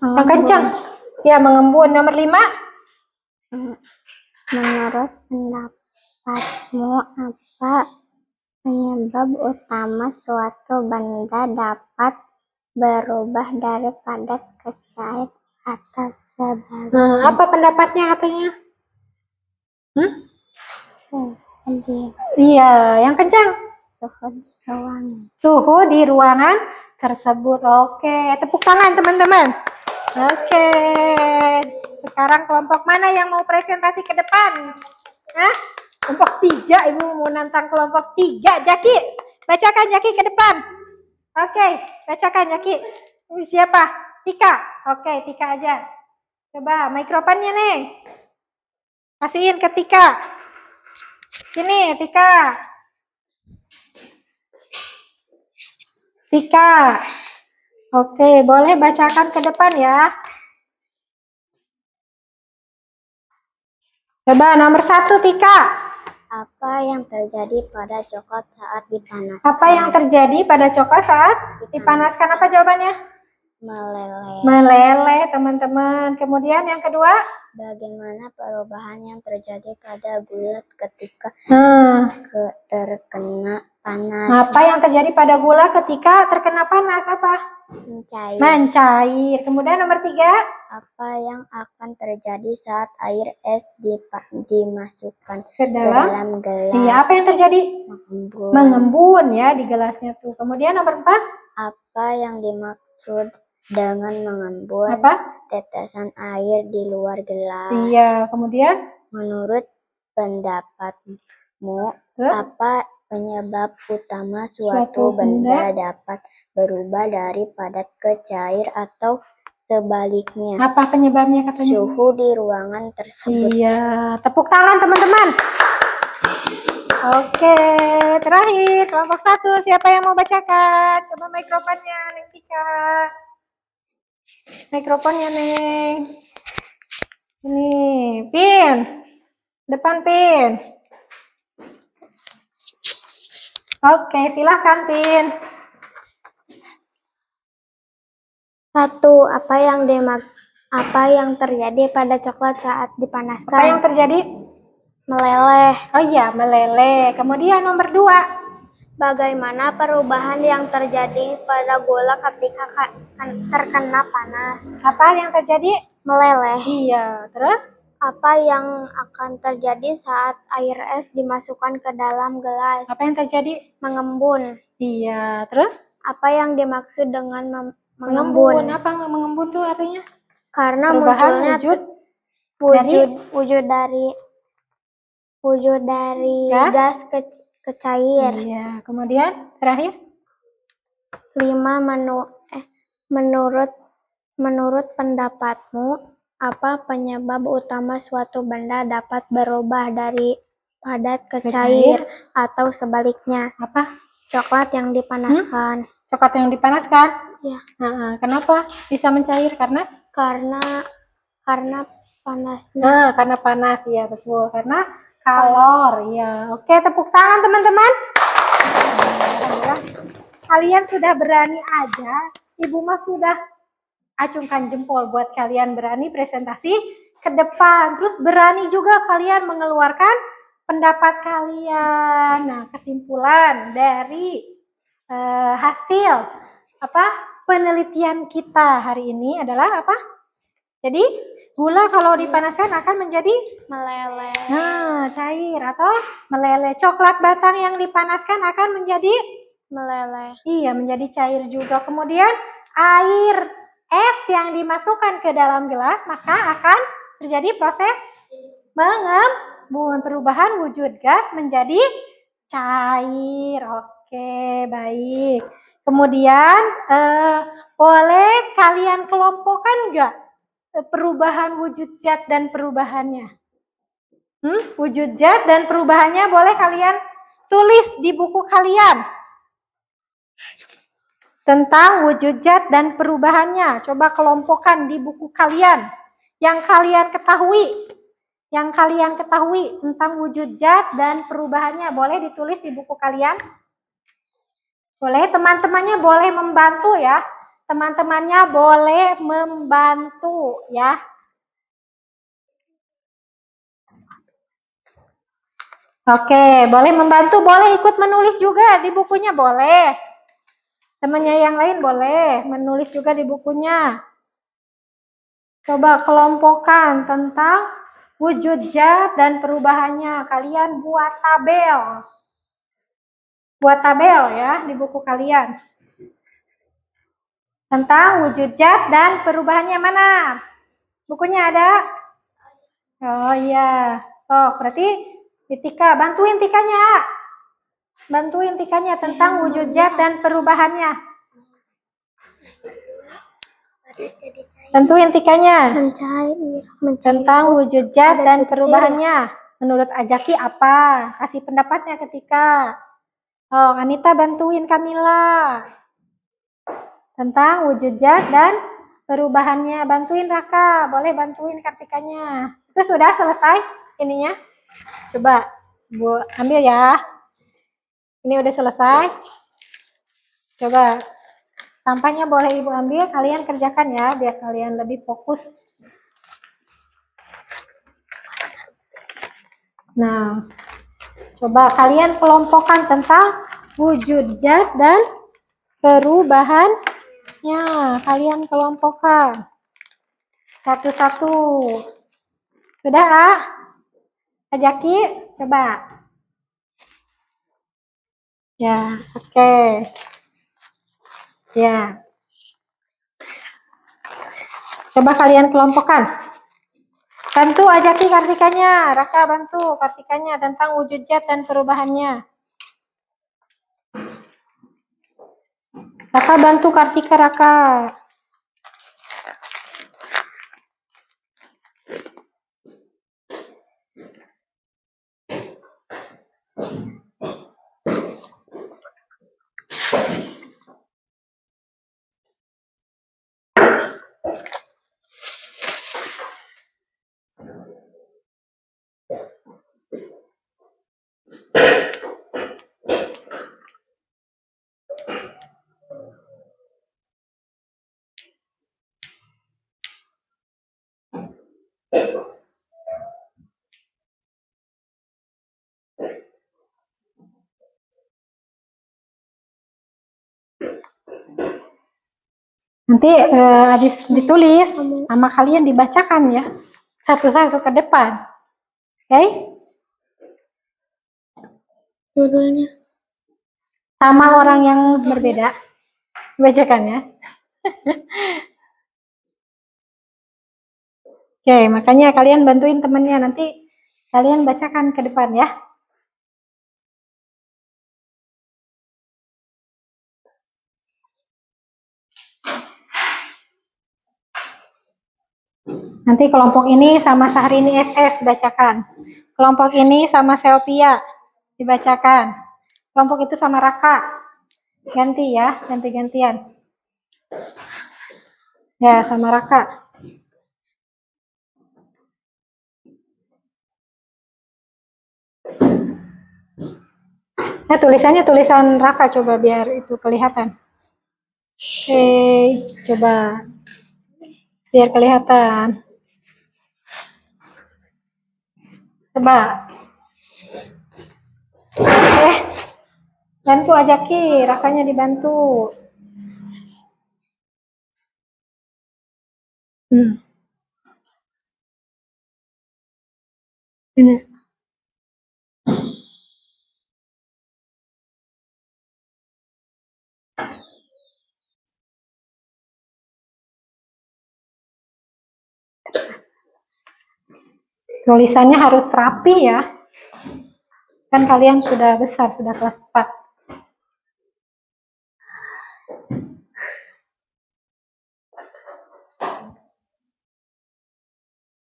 Yang kencang. Ya, mengembun. Nomor 5. Menurut pendapatmu, apa penyebab utama suatu benda dapat berubah dari padat ke cair atau sebaliknya? Nah, apa pendapatnya katanya? Iya, yang kencang. Suhu di ruangan tersebut. Oke, tepuk tangan teman-teman. Oke, sekarang kelompok mana yang mau presentasi ke depan? Hah? Kelompok 3, Ibu mau nantang kelompok 3. Jaki, bacakan Jaki ke depan. Oke, bacakan Jaki. Ini siapa? Tika. Oke, Tika aja. Coba mikrofonnya nih. Kasihin ke Tika. Sini, Tika. Tika. Oke, boleh bacakan ke depan ya. Coba nomor 1, Tika. Apa yang terjadi pada coklat saat dipanaskan? Apa yang terjadi pada coklat saat dipanaskan? Apa jawabannya? meleleh. Meleleh, teman-teman. Kemudian yang kedua, Bagaimana perubahan yang terjadi pada gula ketika terkena panas? apa yang terjadi pada gula ketika terkena panas? Apa? Mencair. Mencair. Kemudian nomor 3, Apa yang akan terjadi saat air es dimasukkan ke ke dalam gelas? Iya, apa yang terjadi? Mengembun. Mengembun ya di gelasnya tuh. Kemudian nomor 4, Apa yang dimaksud dengan mengembun? apa? Tetesan air di luar gelas. Iya, kemudian Menurut pendapatmu, Terus? apa penyebab utama suatu benda dapat berubah dari padat ke cair atau sebaliknya? apa penyebabnya katanya? Suhu di ruangan tersebut. Iya, tepuk tangan teman-teman. Oke, terakhir kelompok 1, siapa yang mau bacakan? Coba mikrofonnya, Neng Tika. Mikrofonnya, Neng. Ini, Pin. Depan, Pin. Oke, silahkan, Pin. 1. Apa yang terjadi pada coklat saat dipanaskan? Apa yang terjadi? Meleleh. Oh iya, meleleh. Kemudian nomor 2. Bagaimana perubahan yang terjadi pada gula ketika terkena panas? Apa yang terjadi? Meleleh. Iya, terus? Apa yang akan terjadi saat air es dimasukkan ke dalam gelas? Apa yang terjadi? Mengembun. Iya, terus? Apa yang dimaksud dengan Mengembun. mengembun? Apa mengembun tuh artinya? Karena Perubahan munculnya wujud dari gas ke cair. Iya, kemudian terakhir? 5. Menurut pendapatmu, apa penyebab utama suatu benda dapat berubah dari padat ke cair atau sebaliknya? Apa? Coklat yang dipanaskan. Coklat yang dipanaskan? Ya. Kenapa bisa mencair? Karena panasnya. karena panas, ya betul. Karena kalor, ya. Oke, tepuk tangan teman-teman. Alhamdulillah. Kalian sudah berani aja. Ibu mah sudah acungkan jempol buat kalian berani presentasi ke depan. Terus berani juga kalian mengeluarkan pendapat kalian. Nah, kesimpulan dari hasil penelitian kita hari ini adalah apa? Jadi gula kalau dipanaskan akan menjadi meleleh. Cair atau meleleh. Coklat batang yang dipanaskan akan menjadi meleleh. Iya, menjadi cair juga. Kemudian air es yang dimasukkan ke dalam gelas maka akan terjadi proses mengembun, perubahan wujud gas menjadi cair. Oke, baik. Kemudian boleh kalian kelompokkan nggak perubahan wujud zat dan perubahannya? Wujud zat dan perubahannya boleh kalian tulis di buku kalian. Tentang wujud zat dan perubahannya. Coba kelompokkan di buku kalian. Yang kalian ketahui tentang wujud zat dan perubahannya. Boleh ditulis di buku kalian? Boleh, teman-temannya boleh membantu ya. Teman-temannya boleh membantu ya. Oke, boleh membantu, boleh ikut menulis juga di bukunya, boleh. Temannya yang lain boleh menulis juga di bukunya. Coba kelompokkan tentang wujud zat dan perubahannya. Kalian buat tabel. Buat tabel ya di buku kalian. Tentang wujud zat dan perubahannya mana? Bukunya ada? Oh iya. Oh, berarti Tika, bantuin Tikanya. Bantuin Tikanya tentang wujud zat dan perubahannya. Tentuin Tikanya. Tentang wujud zat dan perubahannya. Menurut Ajaki apa? Kasih pendapatnya ketika. Oh, Anita bantuin Kamila. Tentang wujud zat dan perubahannya. Bantuin Raka. Boleh bantuin Kartikanya. Itu sudah selesai ininya. Coba Bu ambil ya. Ini udah selesai. Coba Sampahnya boleh Ibu ambil, kalian kerjakan ya, biar kalian lebih fokus. Nah, coba kalian kelompokkan tentang wujud zat dan perubahannya. Kalian kelompokkan satu-satu. Sudah, Ajaki? Coba. Ya, oke. Ya. Coba kalian kelompokkan. Bantu Ajaki Kartikanya, Raka bantu Kartikanya tentang wujud zat dan perubahannya. Raka bantu Kartika Raka. Nanti habis ditulis sama kalian dibacakan ya, satu-satu ke depan. Oke? Dua-duanya. Sama orang yang berbeda. Bacakan ya. Oke, makanya kalian bantuin temennya, nanti kalian bacakan ke depan ya. Nanti kelompok ini sama Sahrini SS bacakan. Kelompok ini sama Selvia dibacakan. Kelompok itu sama Raka. Ganti ya, ganti-gantian. Ya, sama Raka. Nah, tulisannya tulisan Raka, coba biar itu kelihatan. Oke, coba biar kelihatan. Coba. Bantu Ajaki, Rakanya dibantu. Ini. Tulisannya harus rapi ya. Kan kalian sudah besar, sudah kelas 4.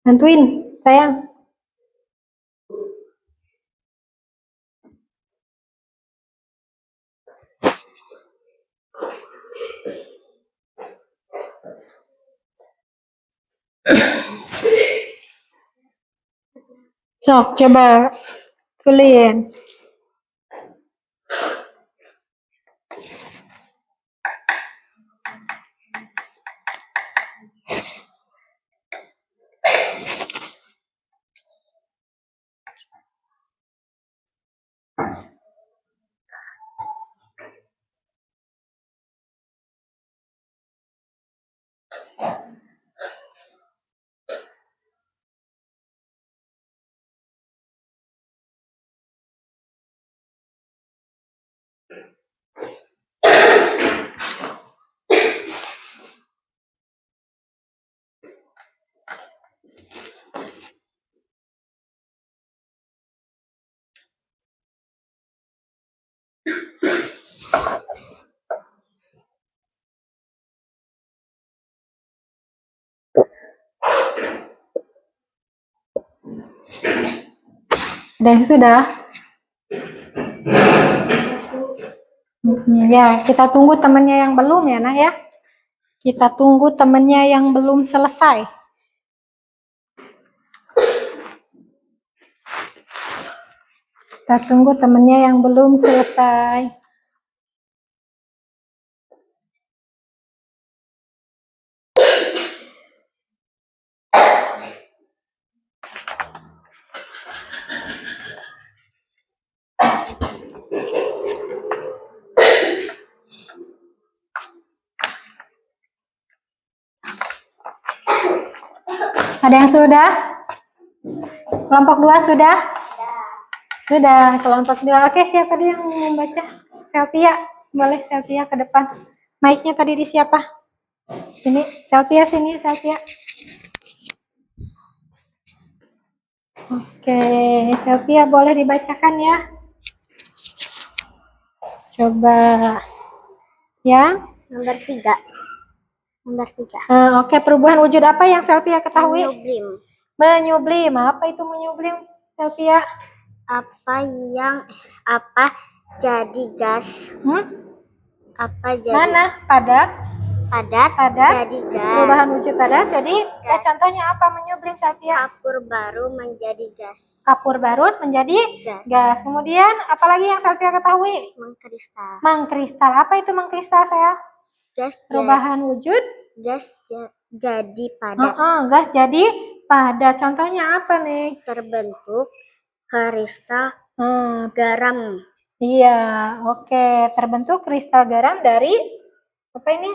Bantuin, sayang. Sok, coba tulisin. Sudah. Ya, kita tunggu temannya yang belum ya, Nah ya. Kita tunggu temannya yang belum selesai. Kita tunggu temannya yang belum selesai. Ada yang sudah? Kelompok 2 sudah? Sudah, kelompok 2. Oke, siapa dia yang mau membaca? Selvia, boleh Selvia ke depan. Mic-nya tadi di siapa? Sini, Selvia sini, Selvia. Oke, Selvia boleh dibacakan ya. Coba. Ya. Nomor 3. Nomor 3. Oke, perubahan wujud apa yang Selvia ketahui? Menyublim. Menyublim. Apa itu menyublim, Selvia? Apa jadi gas? Apa jadi Mana? Padat? padat? Jadi gas. Perubahan wujud padat. Jadi, ya, contohnya apa menyublim, Selvia? Kapur baru menjadi gas. Kapur barus menjadi gas. Kemudian, apalagi yang Selvia ketahui? Mengkristal. Mengkristal. Apa itu mengkristal, saya? Gas Perubahan wujud? gas jadi padat. Gas jadi padat. Contohnya apa nih? Terbentuk kristal garam. Iya, oke. Terbentuk kristal garam dari apa ini?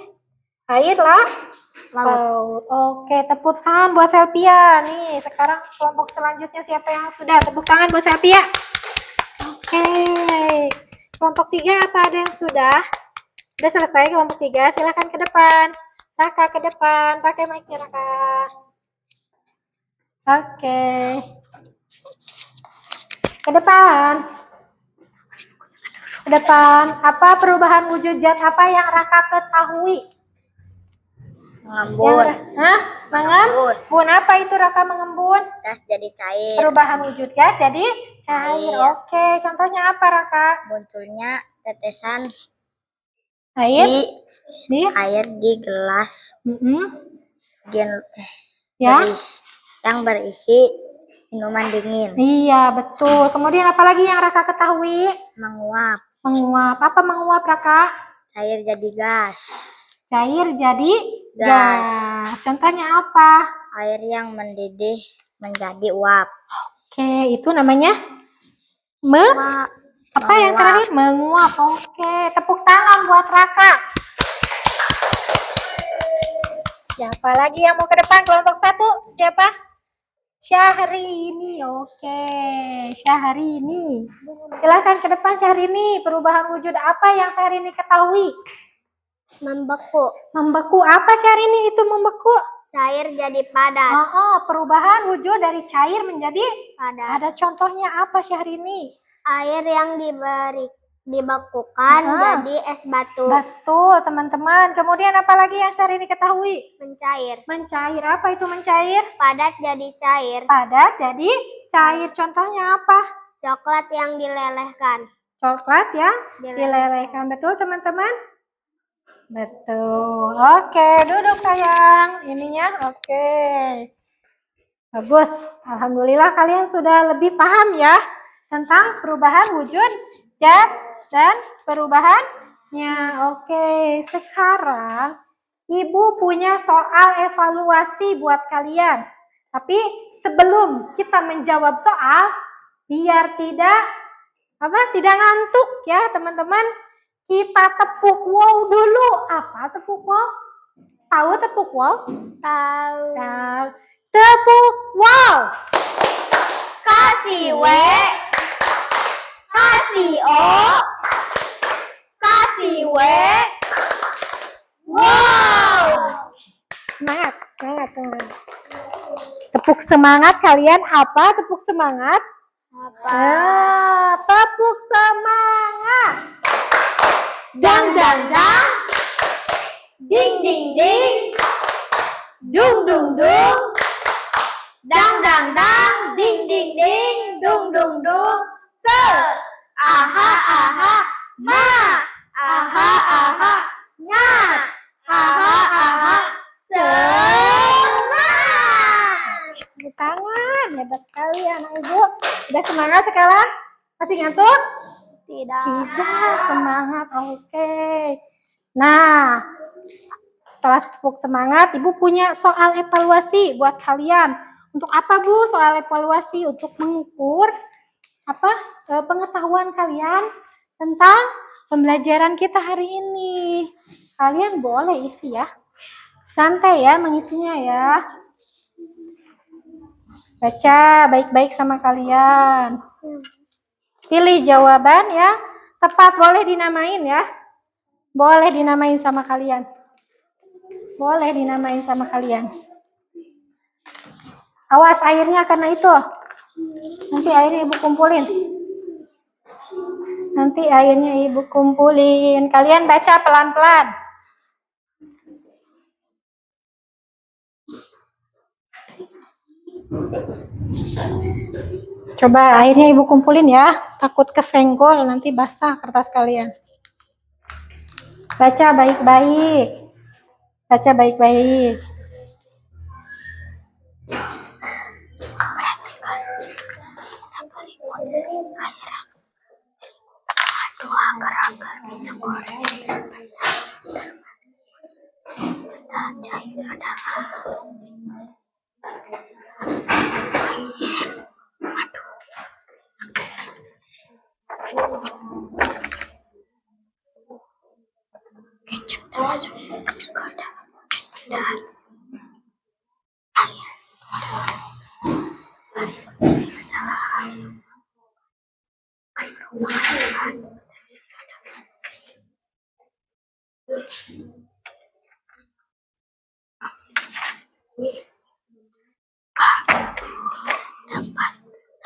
Air laut. Oke, tepuk tangan buat Selvia. Nih, sekarang kelompok selanjutnya siapa yang sudah? Tepuk tangan buat Selvia. Oke. Kelompok 3 apa ada yang sudah? Sudah selesai kelompok 3. Silakan ke depan. Raka ke depan. Pakai mic-nya, Raka. Oke. Ke depan. Ke depan. Apa perubahan wujud zat apa yang Raka ketahui? Mengembun. Mengembun. Apa itu Raka mengembun? Gas jadi cair. Perubahan wujud gas jadi cair. Oke, contohnya apa Raka? Munculnya tetesan Air di gelas ya, yang berisi minuman dingin. Iya, betul. Kemudian apalagi yang Raka ketahui? Menguap. Menguap. Apa menguap, Raka? Cair jadi gas. Cair jadi gas. Contohnya apa? Air yang mendidih menjadi uap. Oke, itu namanya apa yang terakhir? Menguap. Oke, tepuk tangan buat Raka. Siapa lagi yang mau ke depan? Kelompok 1. Siapa? Syahrini. Oke, Syahrini. Silakan ke depan Syahrini. Perubahan wujud apa yang Syahrini ketahui? Membeku. Membeku. Apa Syahrini itu membeku? Cair jadi padat. Perubahan wujud dari cair menjadi padat. Ada contohnya apa Syahrini? Air yang dibekukan jadi es batu. Betul, teman-teman. Kemudian apa lagi yang Syahrini ketahui? Mencair. Mencair. Apa itu mencair? Padat jadi cair. Padat jadi cair. Contohnya apa? Coklat yang dilelehkan. Coklat yang dilelehkan. Betul, teman-teman? Betul. Oke, duduk sayang. Ininya oke. Bagus. Alhamdulillah kalian sudah lebih paham ya tentang perubahan wujud zat dan perubahannya. Oke, sekarang Ibu punya soal evaluasi buat kalian. Tapi sebelum kita menjawab soal, biar tidak ngantuk ya teman-teman, kita tepuk wow dulu. Apa tepuk wow? Tahu tepuk wow? Tahu. Tepuk wow. Kasih W, kasih O, kasih W. Wow. Semangat. Tepuk semangat kalian apa? Tepuk semangat. Apa? Tepuk semangat. Dang dang dang. Ding ding ding. Dung dung dung. Dang dang dang. Ding ding ding. Dung dung dung. Se. Aha aha. Ma. Aha aha. Nga. Aha aha. Semangat. Tepuk tangan. Hebat sekali anak ibu. Udah semangat sekarang? Masih ngantuk? Tidak, semangat. Oke. Nah, setelah tepuk semangat, Ibu punya soal evaluasi buat kalian. Untuk apa, Bu? Soal evaluasi untuk mengukur pengetahuan kalian tentang pembelajaran kita hari ini. Kalian boleh isi ya. Santai ya mengisinya ya. Baca baik-baik sama kalian. Pilih jawaban ya. Tepat, boleh dinamain ya. Boleh dinamain sama kalian. Boleh dinamain sama kalian. Awas airnya karena itu. Nanti airnya ibu kumpulin. Nanti airnya ibu kumpulin. Kalian baca pelan-pelan. Coba airnya ibu kumpulin ya. Takut kesenggol nanti basah kertas kalian. Baca baik-baik. Baca baik-baik.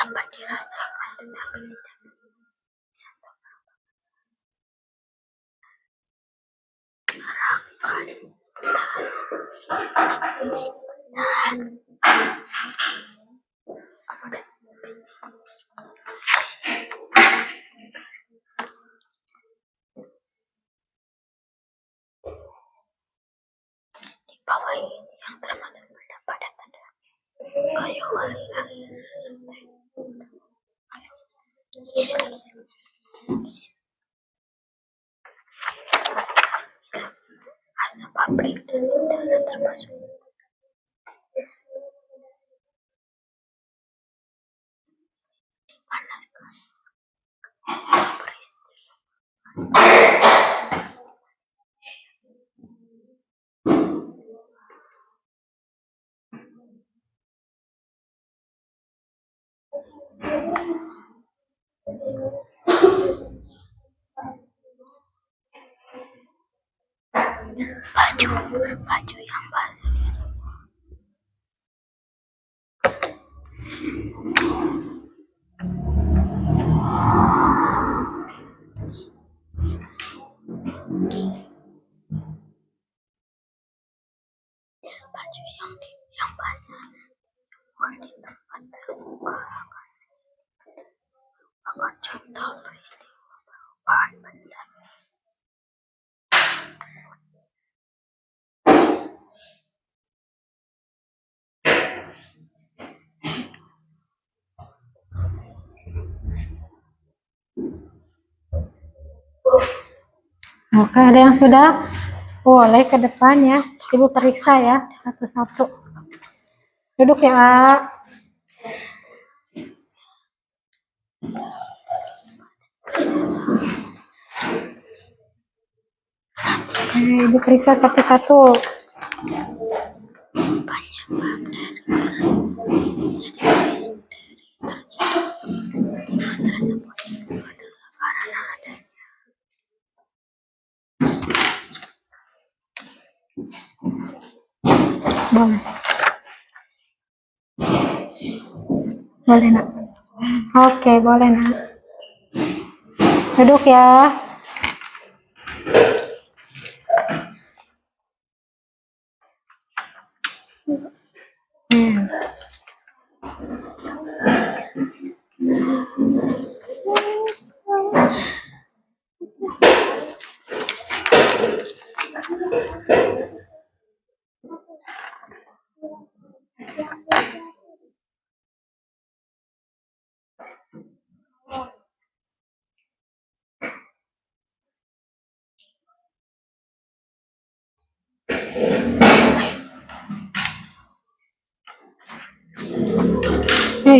Dapat dirasakan tetapi tidak bisa di bawah ini yang termasuk benda padat adalah kayu lagi asap pabrik dan udara termasuk dipanaskan baju yang basah yang basah di tempat terbuka akan contoh peristiwa perubahan benda. Oke, ada yang sudah? Boleh ke depan ya. Ibu periksa ya satu-satu. Duduk ya. Ibu periksa satu-satu. Boleh. Boleh nak. Oke, boleh nak. Duduk ya.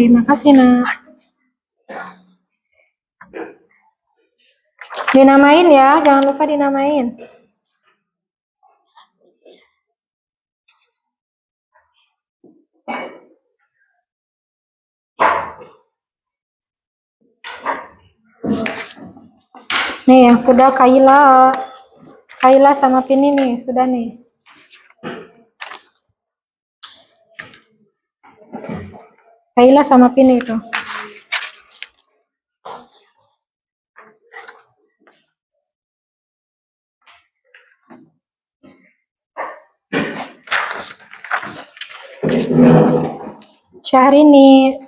Makasih nak. Dinamain ya, jangan lupa dinamain. Nih yang sudah Kaila. Kaila sama Pini nih, sudah nih. Kaila sama Pini itu. Syahrini.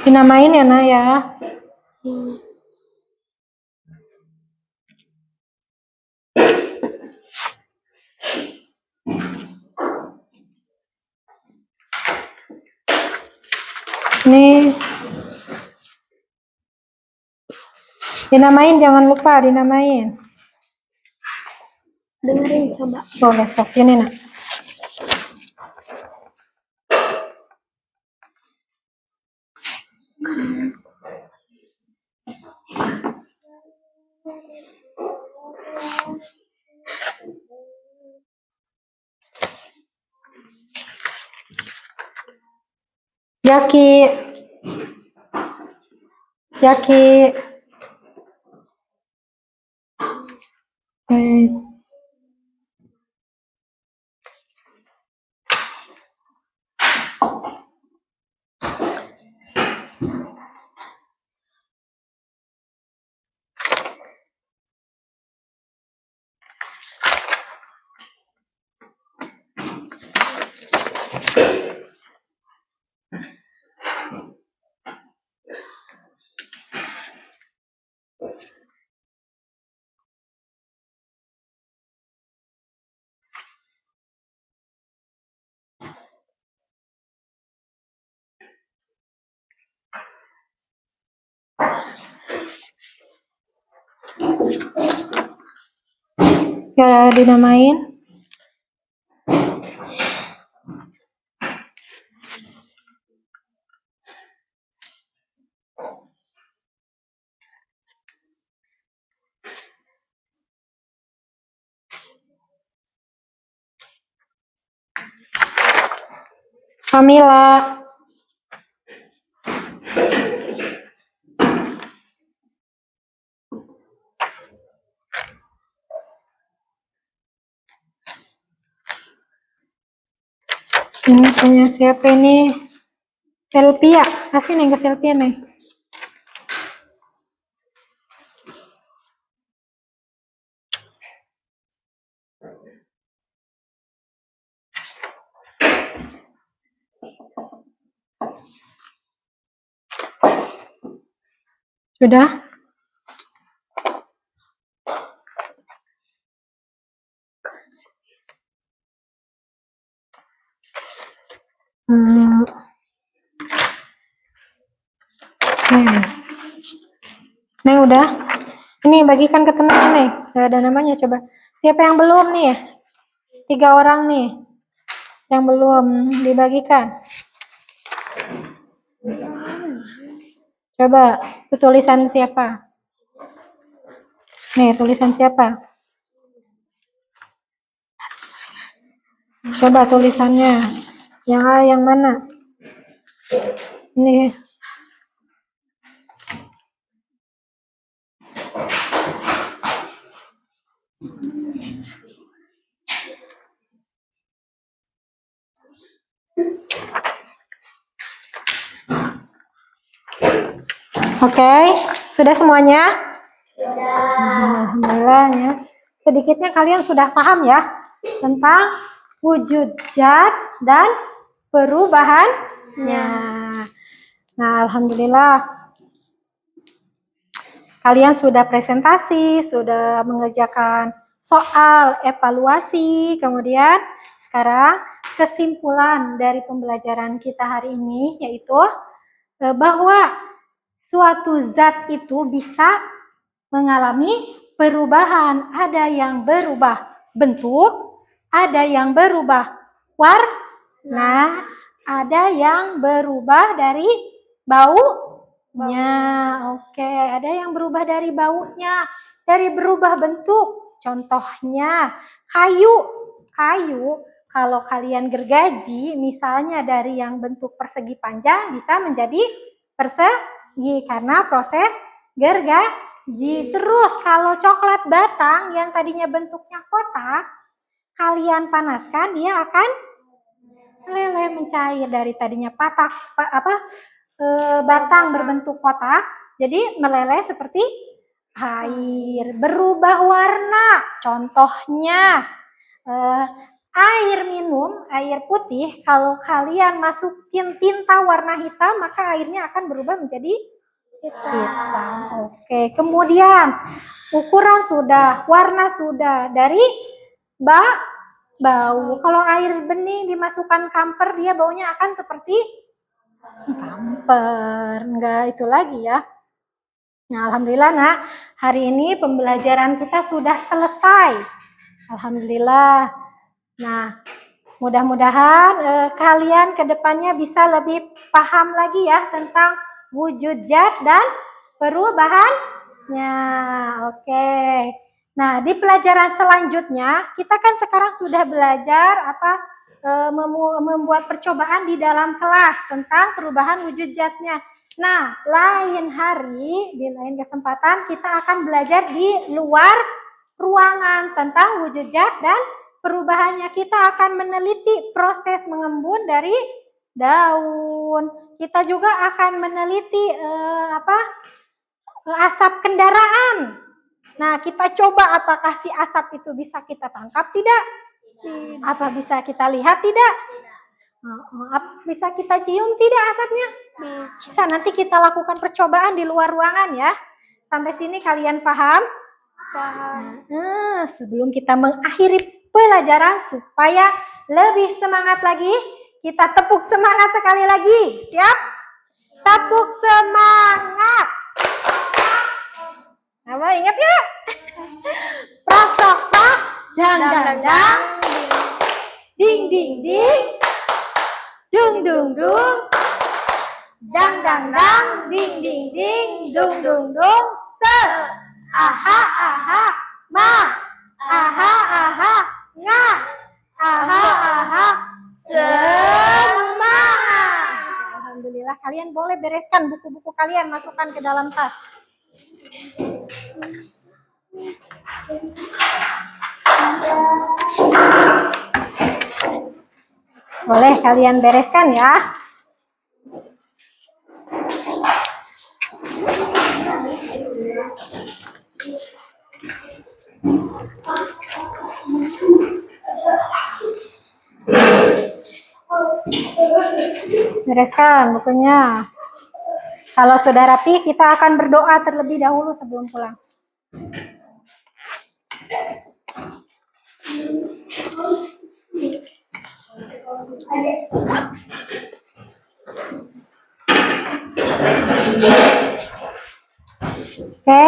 Dinamain ya, Nak ya. Nih. Dinamain, jangan lupa dinamain. Dengerin coba. Boleh, sok sini, Nak. Yaki. Yaki. Ya, dinamain. Kamila. Ini punya siapa ini? Selvia. Kasih nih ke Selvia nih. Sudah? Neng udah? Ini bagikan ke temennya nih. Gak ada namanya, coba. Siapa yang belum nih? 3 orang nih. Yang belum dibagikan. Coba, itu tulisan siapa? Nih, tulisan siapa? Coba tulisannya. Yang A yang mana? Ini. Oke, sudah semuanya? Alhamdulillah ya. Sedikitnya kalian sudah paham ya tentang wujud zat dan perubahannya. Nah, alhamdulillah kalian sudah presentasi, sudah mengerjakan soal evaluasi, kemudian sekarang kesimpulan dari pembelajaran kita hari ini yaitu bahwa suatu zat itu bisa mengalami perubahan. Ada yang berubah bentuk, ada yang berubah warna, Ada yang berubah dari baunya. Oke, ada yang berubah dari baunya, dari berubah bentuk. Contohnya kayu. Kayu kalau kalian gergaji, misalnya dari yang bentuk persegi panjang bisa menjadi persegi karena proses gergaji. Terus kalau coklat batang yang tadinya bentuknya kotak, kalian panaskan, dia akan meleleh mencair dari tadinya batang berbentuk kotak, jadi meleleh seperti air, berubah warna. Contohnya air minum, air putih, kalau kalian masukin tinta warna hitam, maka airnya akan berubah menjadi hitam. Oke, kemudian ukuran sudah, warna sudah, dari bau. Kalau air bening dimasukkan kamper, dia baunya akan seperti kamper. Enggak itu lagi ya. Nah, alhamdulillah nak, hari ini pembelajaran kita sudah selesai. Alhamdulillah. Nah, mudah-mudahan kalian ke depannya bisa lebih paham lagi ya tentang wujud zat dan perubahannya. Oke. Nah, di pelajaran selanjutnya, kita kan sekarang sudah belajar membuat percobaan di dalam kelas tentang perubahan wujud zatnya. Nah, lain hari, di lain kesempatan, kita akan belajar di luar ruangan tentang wujud zat dan perubahannya. Kita akan meneliti proses mengembun dari daun. Kita juga akan meneliti asap kendaraan. Nah, kita coba apakah si asap itu bisa kita tangkap tidak? Apa bisa kita lihat tidak? Bisa kita cium tidak asapnya? Bisa. Nanti kita lakukan percobaan di luar ruangan ya. Sampai sini kalian paham? Paham. Nah, sebelum kita mengakhiri pelajaran supaya lebih semangat lagi, kita tepuk semangat sekali lagi. Siap? Tepuk semangat. Apa ingat ya? Prak tok pak, dang dang dang, ding ding ding, dung dung dung, dang dang dang, ding ding ding, dung dung dung, se, aha aha, ma, aha aha, nga, aha aha, semangat. Alhamdulillah, kalian boleh bereskan buku-buku kalian, masukkan ke dalam tas. Boleh kalian bereskan ya. Bereskan bukunya. Kalau sudah rapi, kita akan berdoa terlebih dahulu sebelum pulang. Oke.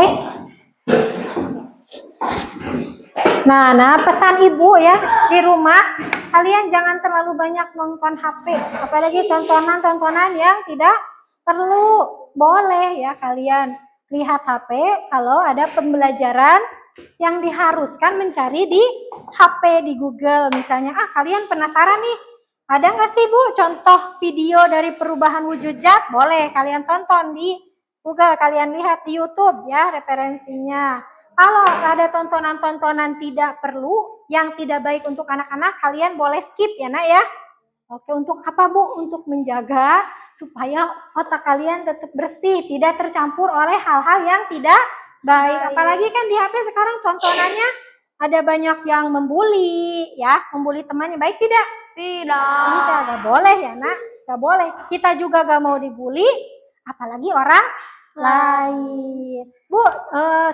Nah, pesan ibu ya, di rumah kalian jangan terlalu banyak nonton HP, apalagi tontonan-tontonan yang tidak perlu. Boleh ya kalian lihat HP kalau ada pembelajaran yang diharuskan mencari di HP, di Google misalnya. Kalian penasaran nih, ada nggak sih Bu contoh video dari perubahan wujud zat? Boleh kalian tonton di Google, kalian lihat di YouTube ya referensinya. Kalau ada tontonan-tontonan tidak perlu, yang tidak baik untuk anak-anak, kalian boleh skip ya nak ya. Oke, untuk apa Bu? Untuk menjaga supaya otak kalian tetap bersih, tidak tercampur oleh hal-hal yang tidak baik. Apalagi kan di HP sekarang tontonannya ada banyak yang membuli ya, membuli temannya. Baik tidak? Tidak, gak boleh ya nak, gak boleh. Kita juga gak mau dibully, apalagi orang lain. Bu,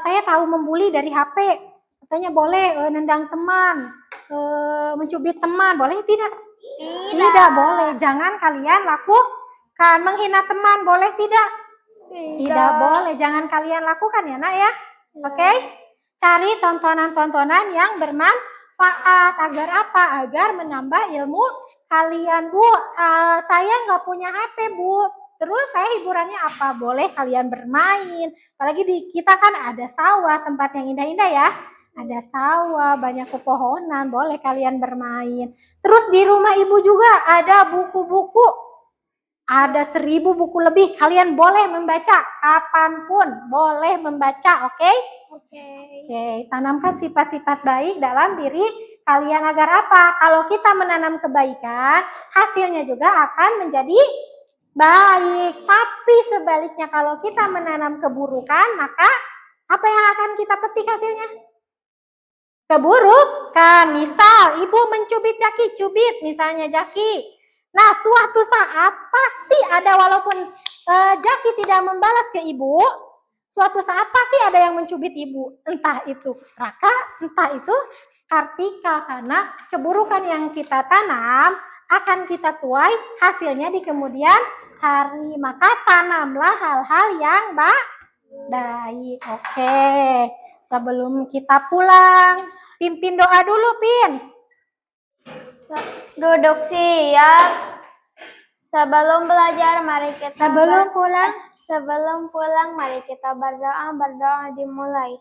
saya tahu membuli dari HP. Katanya boleh nendang teman, mencubit teman, boleh tidak? Tidak boleh. Jangan kalian lakukan. Menghina teman, boleh tidak? Tidak boleh. Jangan kalian lakukan ya nak ya. Oke? Cari tontonan-tontonan yang bermanfaat. bermanfaat. Agar apa? Agar menambah ilmu kalian, Bu. Saya nggak punya HP, Bu. Terus saya hiburannya apa? Boleh kalian bermain. Apalagi di kita kan ada sawah, tempat yang indah-indah ya. Ada sawah, banyak pepohonan, boleh kalian bermain. Terus di rumah ibu juga ada buku-buku. Ada 1000 buku lebih. Kalian boleh membaca kapanpun, boleh membaca, oke? Oke, tanamkan sifat-sifat baik dalam diri kalian agar apa? Kalau kita menanam kebaikan, hasilnya juga akan menjadi baik. Tapi sebaliknya kalau kita menanam keburukan, maka apa yang akan kita petik hasilnya? Keburukan. Misal ibu mencubit Jaki, cubit misalnya Jaki. Nah, suatu saat pasti ada, walaupun Jaki tidak membalas ke ibu, suatu saat pasti ada yang mencubit ibu. Entah itu Raka, entah itu Kartika. Karena keburukan yang kita tanam akan kita tuai hasilnya di kemudian hari. Maka tanamlah hal-hal yang baik. Oke. Sebelum kita pulang, pimpin doa dulu, Pin. Duduk siap. Sebelum belajar, mari kita Sebelum pulang, mari kita berdoa. Berdoa dimulai.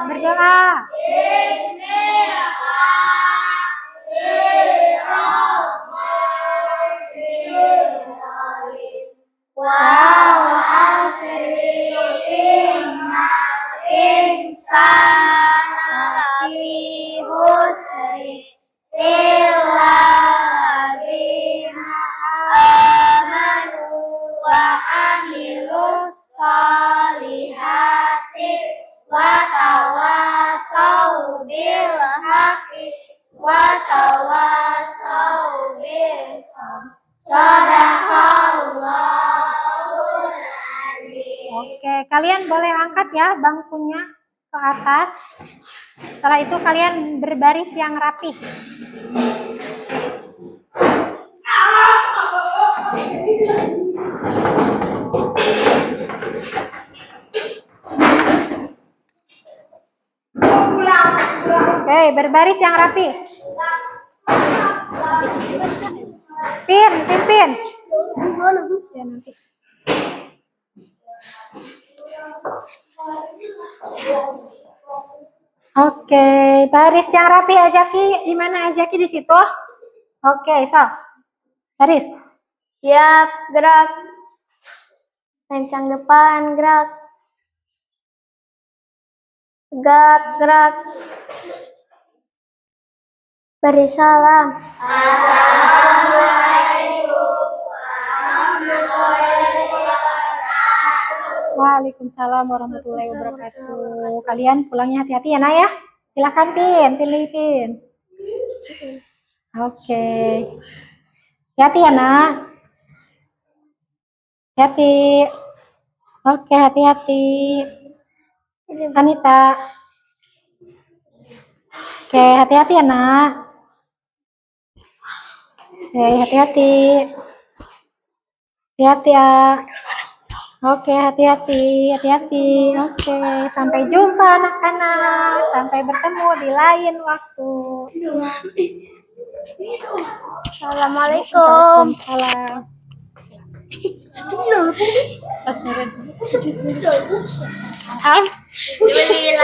Berdoa. Oke, kalian boleh angkat ya bangkunya ke atas. Setelah itu kalian berbaris yang rapi. Oke, berbaris yang rapi. Pin. Ya, nanti. Oke, baris yang rapi Ajaki. Di mana Ajaki di situ? Oke, so. Baris. Siap, gerak. Kencang depan, gerak. Tegak, gerak. Beri salam. Waalaikumsalam warahmatullahi wabarakatuh. Kalian pulangnya hati-hati ya, Nak ya. Silakan Pin. Oke. Hati-hati ya, Nak. Hati. Oke, hati-hati. Anita. Oke, hati-hati ya, Nak. Oke, hati-hati. Hati-hati ya. Oke, hati-hati. Oke, sampai jumpa anak-anak. Sampai bertemu di lain waktu. Assalamualaikum. Salam. Alhamdulillah.